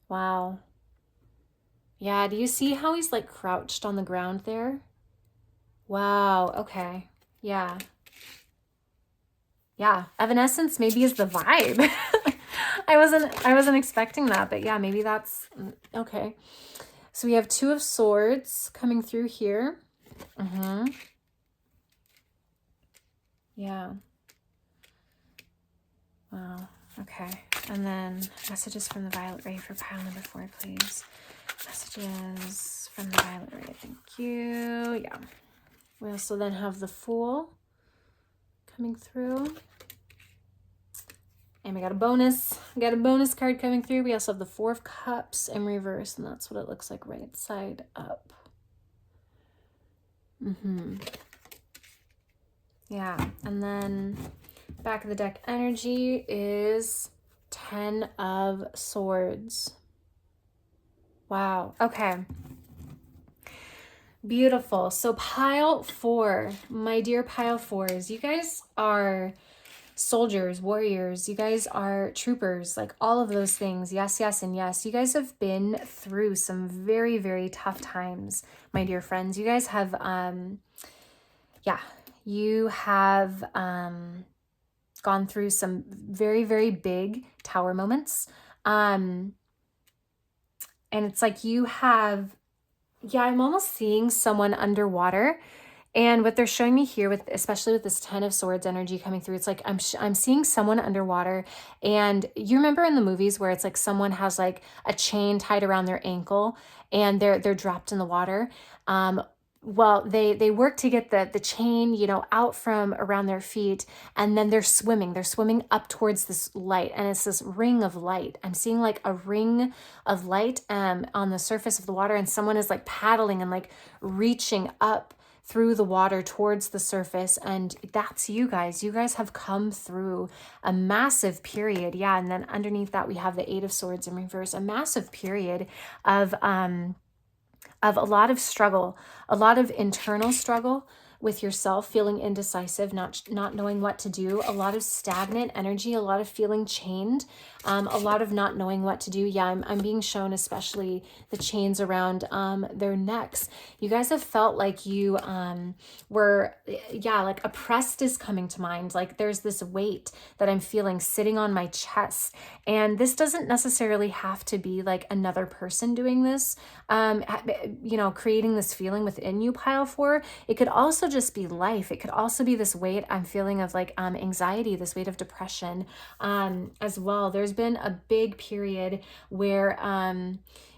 Wow. Yeah, do you see how he's like crouched on the ground there? Wow, okay. Yeah. Yeah, Evanescence maybe is the vibe. I wasn't expecting that, but yeah, maybe that's okay. So we have 2 of Swords coming through here. Yeah. Wow. Okay. And then messages from the Violet Ray for pile number 4, please. Messages from the Violet Ray. Thank you. Yeah. We also then have the Fool coming through. And we got a bonus. We got a bonus card coming through. We also have the 4 of Cups in reverse, and that's what it looks like right side up. Yeah, and then back of the deck energy is 10 of Swords. Wow, okay. Beautiful. So pile 4, my dear pile 4s, you guys are soldiers, warriors, you guys are troopers, like all of those things. Yes, yes, and yes. You guys have been through some very, very tough times, my dear friends. You guys have, you have gone through some very, very big tower moments. And it's like you have, yeah, I'm almost seeing someone underwater. And what they're showing me here, with especially with this 10 of Swords energy coming through, it's like I'm seeing someone underwater. And you remember in the movies where it's like someone has like a chain tied around their ankle and they're dropped in the water. Well, they work to get the chain, you know, out from around their feet, and then they're swimming up towards this light, and it's this ring of light. I'm seeing like a ring of light on the surface of the water, and someone is like paddling and like reaching up through the water towards the surface. And that's you guys. You guys have come through a massive period. Yeah. And then underneath that, we have the Eight of Swords in reverse, a massive period of a lot of struggle, a lot of internal struggle with yourself, feeling indecisive, not knowing what to do, a lot of stagnant energy, a lot of feeling chained, a lot of not knowing what to do. Yeah, I'm being shown especially the chains around their necks. You guys have felt like you were, yeah, like oppressed is coming to mind. Like there's this weight that I'm feeling sitting on my chest. And this doesn't necessarily have to be like another person doing this, you know, creating this feeling within you, pile four. It could also just be life. It could also be this weight I'm feeling of like anxiety, this weight of depression as well. There's been a big period where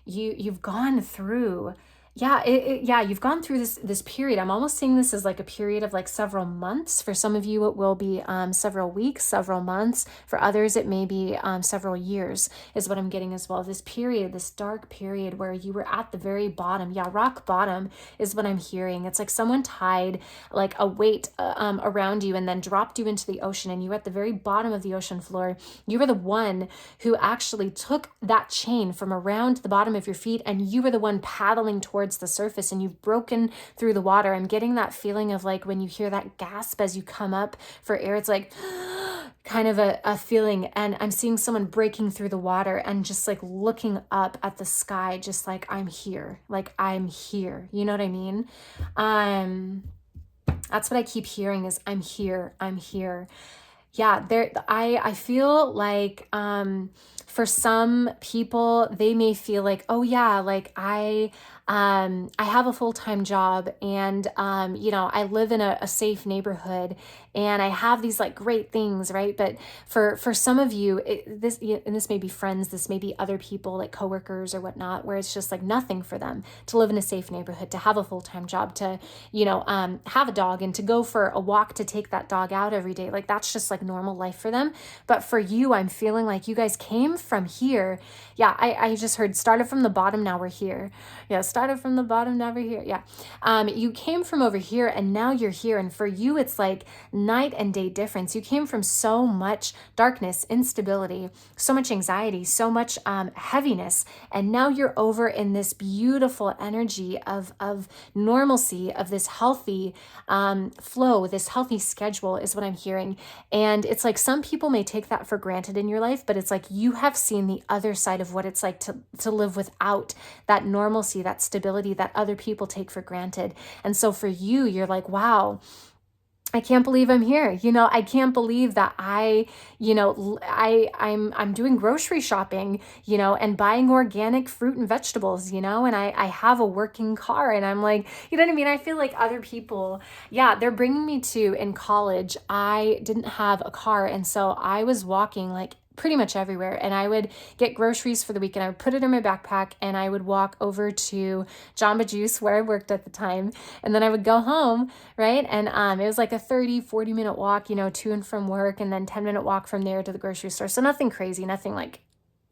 you've gone through, yeah, you've gone through this period. I'm almost seeing this as like a period of like several months. For some of you, it will be several weeks, several months. For others, it may be several years is what I'm getting as well. This period, this dark period where you were at the very bottom. Yeah, rock bottom is what I'm hearing. It's like someone tied like a weight around you and then dropped you into the ocean, and you were at the very bottom of the ocean floor. You were the one who actually took that chain from around the bottom of your feet, and you were the one paddling towards the surface, and you've broken through the water. I'm getting that feeling of like when you hear that gasp as you come up for air, it's like kind of a feeling. And I'm seeing someone breaking through the water and just like looking up at the sky, just like, I'm here, like I'm here. You know what I mean? That's what I keep hearing is I'm here, I'm here. Yeah, I feel like for some people, they may feel like, oh yeah, like I have a full-time job, and you know, I live in a safe neighborhood, and I have these like great things, right? But for some of you, this may be friends, this may be other people like coworkers or whatnot, where it's just like nothing for them to live in a safe neighborhood, to have a full-time job, to, you know, have a dog and to go for a walk, to take that dog out every day. Like that's just like normal life for them. But for you, I'm feeling like you guys came from here. Yeah, I just heard started from the bottom, now we're here. Yeah, started from the bottom, now we're here. Yeah. You came from over here and now you're here. And for you, it's like night and day difference. You came from so much darkness, instability, so much anxiety, so much heaviness. And now you're over in this beautiful energy of normalcy, of this healthy flow, this healthy schedule is what I'm hearing. And it's like some people may take that for granted in your life, but it's like you have seen the other side of what it's like to live without that normalcy, that stability that other people take for granted. And so for you, you're like, wow, I can't believe I'm here. You know, I can't believe that I'm doing grocery shopping, you know, and buying organic fruit and vegetables, you know, and I have a working car, and I'm like, you know what I mean? I feel like other people, yeah, they're bringing me to, in college, I didn't have a car. And so I was walking like pretty much everywhere, and I would get groceries for the week and I would put it in my backpack and I would walk over to Jamba Juice where I worked at the time, and then I would go home, right? And it was like a 30-40 minute walk, you know, to and from work, and then 10-minute walk from there to the grocery store. So nothing crazy, nothing like,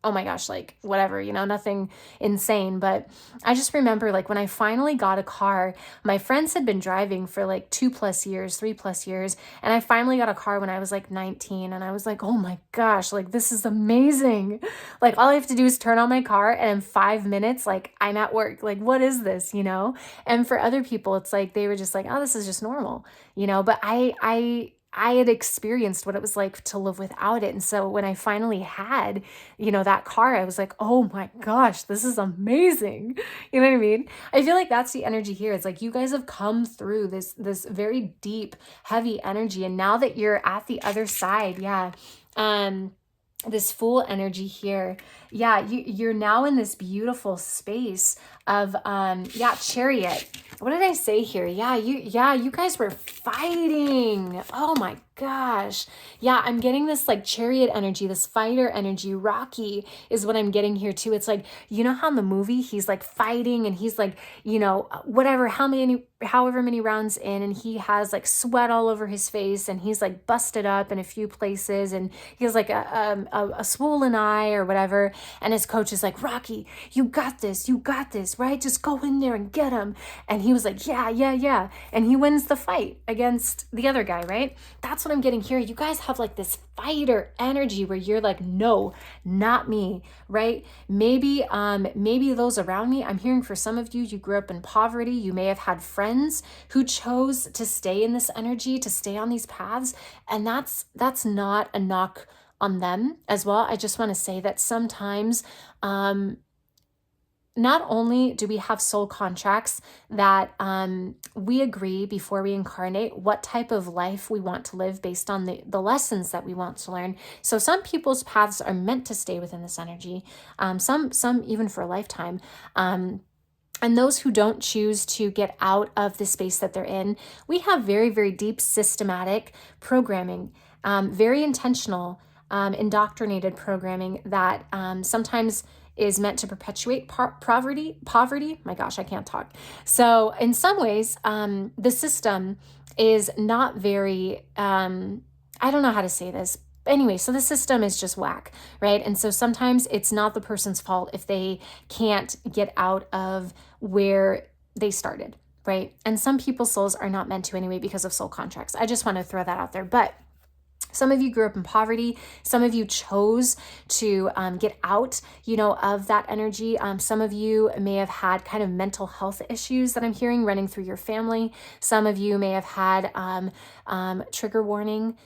oh my gosh, like whatever, you know, nothing insane. But I just remember like when I finally got a car, my friends had been driving for like 2+ years, 3+ years. And I finally got a car when I was like 19. And I was like, oh my gosh, like this is amazing. Like all I have to do is turn on my car and in 5 minutes, like I'm at work. Like, what is this, you know? And for other people, it's like, they were just like, oh, this is just normal, you know? But I had experienced what it was like to live without it. And so when I finally had, you know, that car, I was like, oh my gosh, this is amazing. You know what I mean? I feel like that's the energy here. It's like you guys have come through this very deep, heavy energy. And now that you're at the other side, yeah, this full energy here. Yeah, you're now in this beautiful space of Chariot. What did I say here? You guys were fighting. Oh my gosh. Yeah, I'm getting this like Chariot energy, this fighter energy. Rocky is what I'm getting here too. It's like, you know how in the movie he's like fighting and he's like, you know, however many rounds in, and he has like sweat all over his face and he's like busted up in a few places and he has like a swollen eye or whatever. And his coach is like, Rocky, you got this, right? Just go in there and get him. And he was like, yeah, yeah, yeah. And he wins the fight against the other guy, right? That's what I'm getting here. You guys have like this fighter energy where you're like, no, not me, right? Maybe those around me, I'm hearing for some of you, you grew up in poverty. You may have had friends who chose to stay in this energy, to stay on these paths. And that's not a knock on them as well. I just want to say that sometimes, not only do we have soul contracts that we agree before we incarnate what type of life we want to live based on the lessons that we want to learn. So some people's paths are meant to stay within this energy, some even for a lifetime. And those who don't choose to get out of the space that they're in, we have very, very deep systematic programming, very intentional, indoctrinated programming that sometimes is meant to perpetuate poverty. My gosh, I can't talk. So in some ways, the system is not very, I don't know how to say this. Anyway, so the system is just whack, right? And so sometimes it's not the person's fault if they can't get out of where they started, right? And some people's souls are not meant to anyway because of soul contracts. I just want to throw that out there. But some of you grew up in poverty. Some of you chose to get out, of that energy. Some of you may have had kind of mental health issues that I'm hearing running through your family. Some of you may have had trigger warning.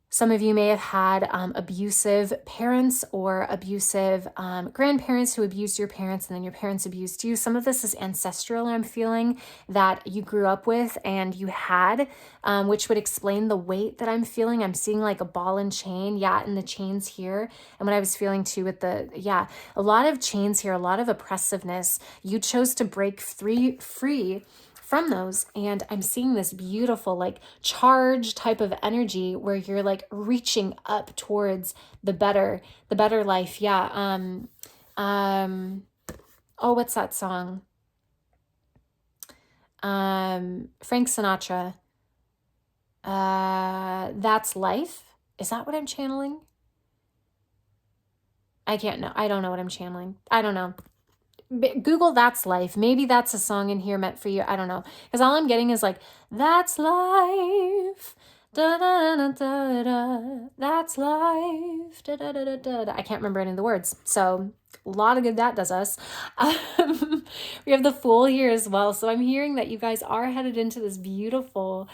Some of you may have had abusive parents or abusive grandparents who abused your parents, and then your parents abused you. Some of this is ancestral, I'm feeling, that you grew up with and you had, which would explain the weight that I'm feeling. I'm seeing like a ball and chain, and the chains here. And what I was feeling too with a lot of chains here, a lot of oppressiveness. You chose to break free from those. And I'm seeing this beautiful, like charge type of energy where you're like reaching up towards the better life. Oh, what's that song? Frank Sinatra. That's Life. Is that what I'm channeling? I don't know what I'm channeling. I don't know. Google That's Life. Maybe that's a song in here meant for you. I don't know. Because all I'm getting is like, that's life. Da, da, da, da, da. That's life. Da, da, da, da, da. I can't remember any of the words. So a lot of good that does us. We have the Fool here as well. So I'm hearing that you guys are headed into this beautiful,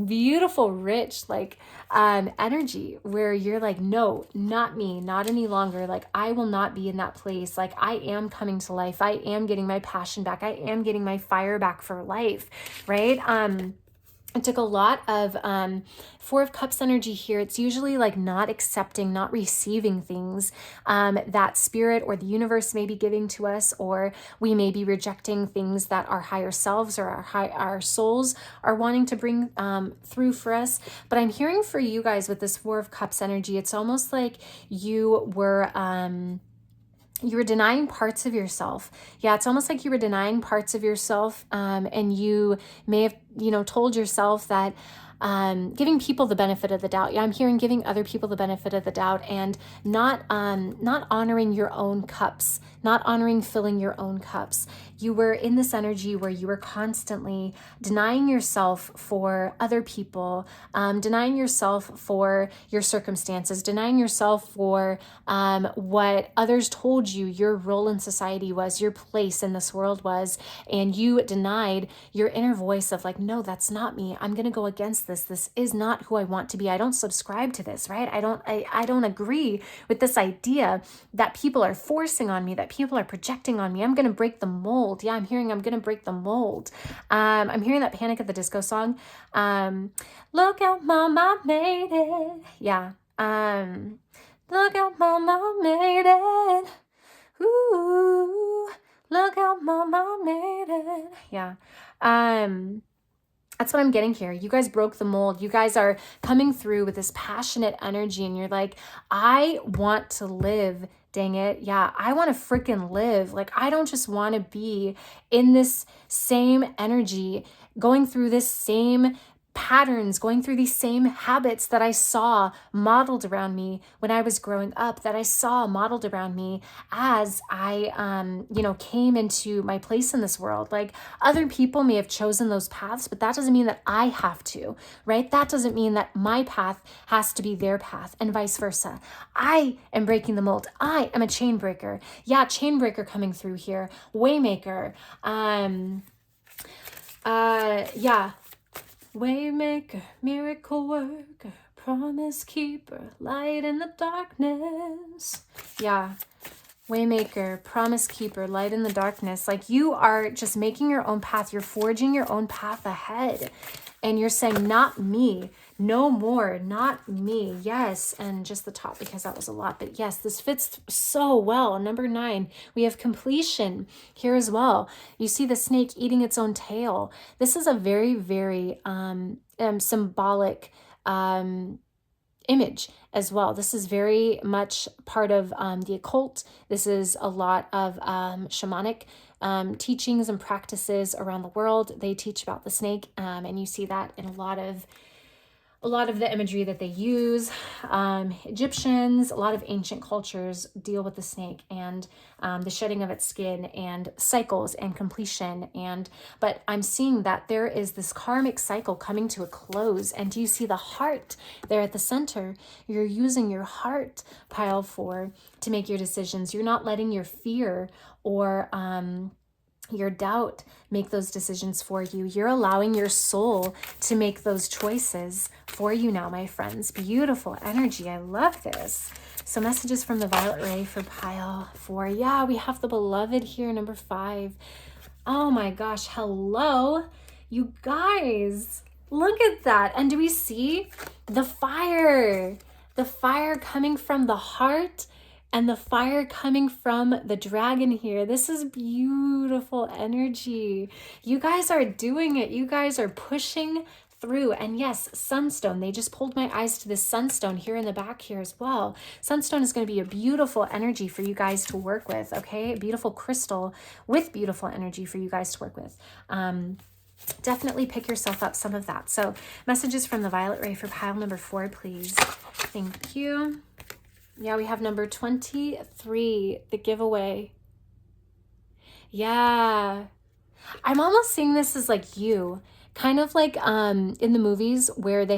beautiful, rich, like energy where you're like, no, not me, not any longer. Like, I will not be in that place. Like, I am coming to life. I am getting my passion back. I am getting my fire back for life, right? I took a lot of Four of Cups energy here. It's usually like not accepting, not receiving things that spirit or the universe may be giving to us, or we may be rejecting things that our higher selves or our souls are wanting to bring through for us. But I'm hearing for you guys with this Four of Cups energy, it's almost like you were denying parts of yourself. It's almost like you were denying parts of yourself, and you may have, told yourself that giving people the benefit of the doubt. I'm hearing giving other people the benefit of the doubt and not honoring your own cups, not honoring filling your own cups. You were in this energy where you were constantly denying yourself for other people, denying yourself for your circumstances, denying yourself for what others told you your role in society was, your place in this world was, and you denied your inner voice of like, no, that's not me. I'm going to go against this. This is not who I want to be. I don't subscribe to this, right? I don't agree with this idea that people are forcing on me, that people are projecting on me. I'm going to break the mold. I'm hearing I'm going to break the mold. I'm hearing that Panic at the Disco song. Look out, mama made it. Look out, mama made it. Ooh, look out, mama made it. That's what I'm getting here. You guys broke the mold. You guys are coming through with this passionate energy, and you're like, I want to live. Dang it. I want to freaking live. Like, I don't just want to be in this same energy, going through this same patterns, going through these same habits that I saw modeled around me when I was growing up, that I saw modeled around me as I, came into my place in this world. Like, other people may have chosen those paths, but that doesn't mean that I have to, right? That doesn't mean that my path has to be their path, and vice versa. I am breaking the mold. I am a chain breaker. Yeah, chain breaker coming through here. Waymaker. Waymaker, miracle worker, promise keeper, light in the darkness. Yeah. Waymaker, promise keeper, light in the darkness. Like, you are just making your own path. You're forging your own path ahead. And you're saying, not me, no more, not me. Yes. And just the top, because that was a lot. But yes, this fits so well. Number 9, we have completion here as well. You see the snake eating its own tail. This is a very, very symbolic image as well. This is very much part of the occult. This is a lot of shamanic teachings and practices around the world. They teach about the snake, and you see that in a lot of the imagery that they use. Egyptians, a lot of ancient cultures deal with the snake and the shedding of its skin and cycles and completion. But I'm seeing that there is this karmic cycle coming to a close. And do you see the heart there at the center? You're using your heart, pile 4, to make your decisions. You're not letting your fear or your doubt make those decisions for you. You're allowing your soul to make those choices for you now, my friends. Beautiful energy. I love this. So messages from the Violet Ray for pile 4. Yeah, we have the beloved here, number 5. Oh my gosh. Hello, you guys. Look at that. And do we see the fire? The fire coming from the heart and the fire coming from the dragon here. This is beautiful energy. You guys are doing it. You guys are pushing through. And yes, sunstone. They just pulled my eyes to this sunstone here in the back here as well. Sunstone is going to be a beautiful energy for you guys to work with, okay? A beautiful crystal with beautiful energy for you guys to work with. Definitely pick yourself up some of that. So messages from the Violet Ray for pile number 4, please. Thank you. Yeah, we have number 23, the giveaway. Yeah. I'm almost seeing this as like you. Kind of like in the movies where they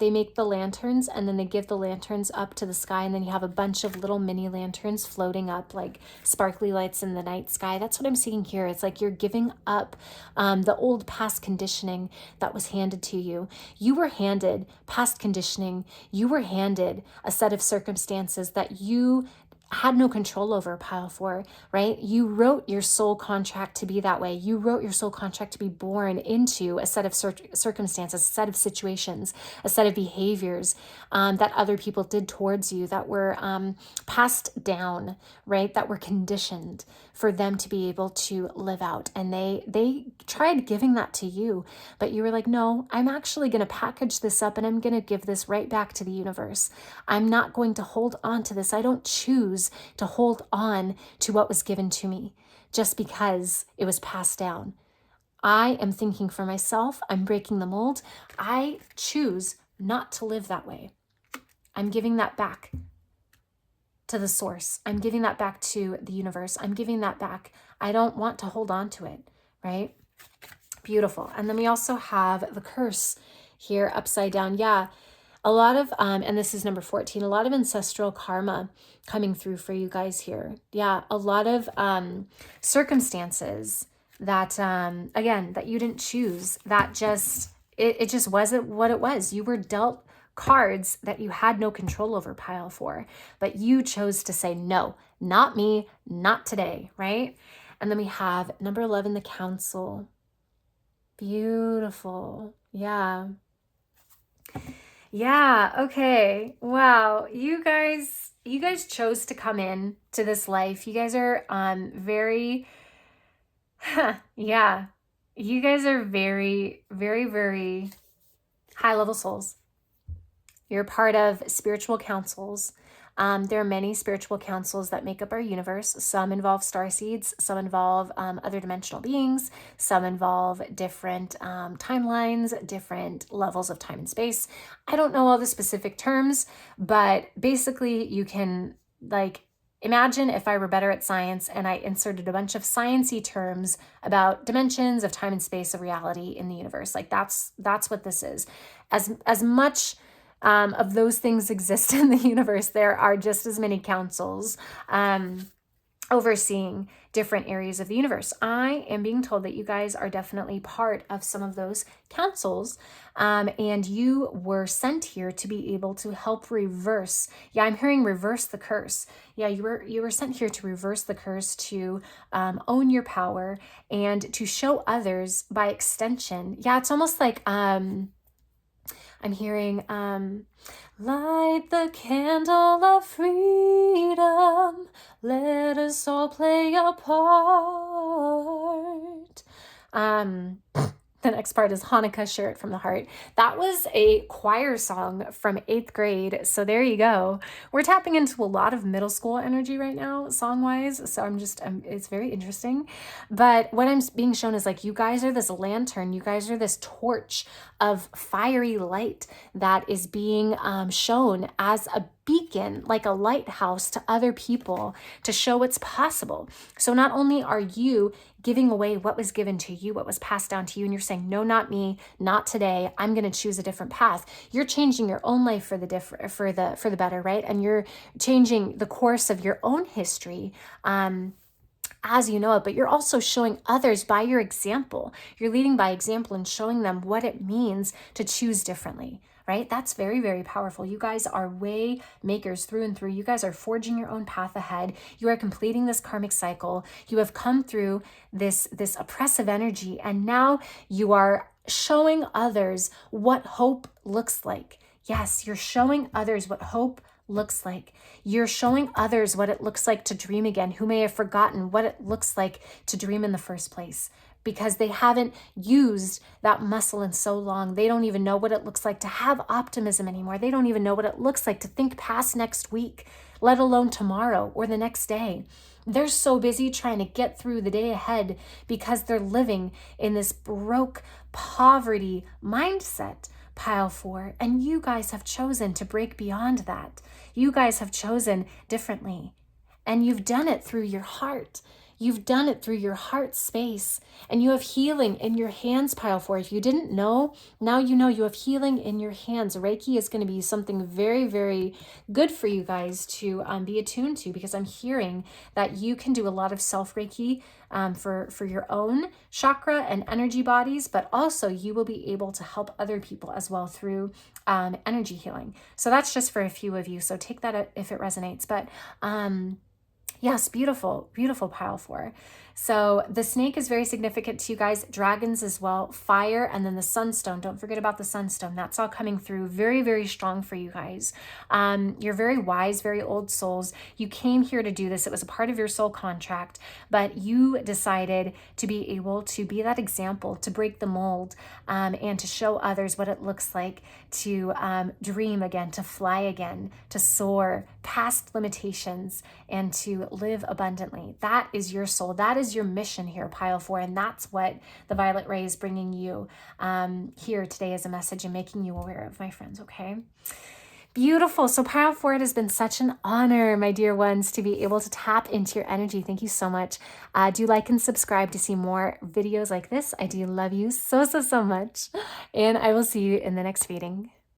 make the lanterns and then they give the lanterns up to the sky, and then you have a bunch of little mini lanterns floating up like sparkly lights in the night sky. That's what I'm seeing here. It's like you're giving up the old past conditioning that was handed to you. You were handed past conditioning. You were handed a set of circumstances that you had no control over, pile 4, right? You wrote your soul contract to be that way. You wrote your soul contract to be born into a set of circumstances, a set of situations, a set of behaviors that other people did towards you that were passed down, right? That were conditioned for them to be able to live out. And they tried giving that to you, but you were like, no, I'm actually going to package this up and I'm going to give this right back to the universe. I'm not going to hold on to this. I don't choose to hold on to what was given to me just because it was passed down. I am thinking for myself. I'm breaking the mold. I choose not to live that way. I'm giving that back to the source. I'm giving that back to the universe. I'm giving that back. I don't want to hold on to it, right? Beautiful. And then we also have the curse here upside down. Yeah. A lot of, and this is number 14, a lot of ancestral karma coming through for you guys here. Yeah, a lot of circumstances that, again, that you didn't choose, that just, it just wasn't what it was. You were dealt cards that you had no control over, pile 4, but you chose to say, no, not me, not today, right? And then we have number 11, the council. Beautiful. Yeah. Yeah, okay. Wow. You guys chose to come in to this life. You guys are yeah. You guys are very, very, very high level souls. You're part of spiritual councils. There are many spiritual councils that make up our universe. Some involve starseeds, some involve other dimensional beings, some involve different timelines, different levels of time and space. I don't know all the specific terms, but basically you can imagine if I were better at science and I inserted a bunch of sciencey terms about dimensions of time and space of reality in the universe. That's what this is. As much of those things exist in the universe, there are just as many councils overseeing different areas of the universe. I am being told that you guys are definitely part of some of those councils, and you were sent here to be able to help reverse. Yeah, I'm hearing reverse the curse. Yeah, you were sent here to reverse the curse, to own your power, and to show others by extension. Yeah, it's almost like I'm hearing light the candle of freedom, let us all play a part. The next part is Hanukkah, Share It from the Heart. That was a choir song from 8th grade. So there you go. We're tapping into a lot of middle school energy right now, song-wise. So it's very interesting. But what I'm being shown is you guys are this lantern. You guys are this torch of fiery light that is being shown as a beacon, like a lighthouse to other people to show what's possible. So not only are you giving away what was given to you, what was passed down to you, and you're saying, no, not me, not today, I'm going to choose a different path. You're changing your own life for the better, right? And you're changing the course of your own history as you know it, but you're also showing others by your example. You're leading by example and showing them what it means to choose differently, right? That's very, very powerful. You guys are way makers through and through. You guys are forging your own path ahead. You are completing this karmic cycle. You have come through this oppressive energy, and now you are showing others what hope looks like. Yes, you're showing others what hope looks like. You're showing others what it looks like to dream again, who may have forgotten what it looks like to dream in the first place, because they haven't used that muscle in so long. They don't even know what it looks like to have optimism anymore. They don't even know what it looks like to think past next week, let alone tomorrow or the next day. They're so busy trying to get through the day ahead because they're living in this broke poverty mindset. Pile 4, and you guys have chosen to break beyond that. You guys have chosen differently, and you've done it through your heart. You've done it through your heart space, and you have healing in your hands, Pile 4. If you didn't know, now you know you have healing in your hands. Reiki is going to be something very, very good for you guys to be attuned to, because I'm hearing that you can do a lot of self-Reiki for your own chakra and energy bodies, but also you will be able to help other people as well through energy healing. So that's just for a few of you. So take that if it resonates. But yes, beautiful, beautiful Pile 4. So the snake is very significant to you guys. Dragons as well, fire, and then the sunstone. Don't forget about the sunstone. That's all coming through very, very strong for you guys. You're very wise, very old souls. You came here to do this. It was a part of your soul contract, but you decided to be able to be that example, to break the mold, and to show others what it looks like to dream again, to fly again, to soar past limitations, and to live abundantly. That is your soul. That is your mission here, Pile 4, and that's what the violet ray is bringing you here today as a message and making you aware of, my friends, okay? Beautiful. So Pile 4, it has been such an honor, my dear ones, to be able to tap into your energy. Thank you so much. Do like and subscribe to see more videos like this. I do love you so, so, so much, and I will see you in the next reading.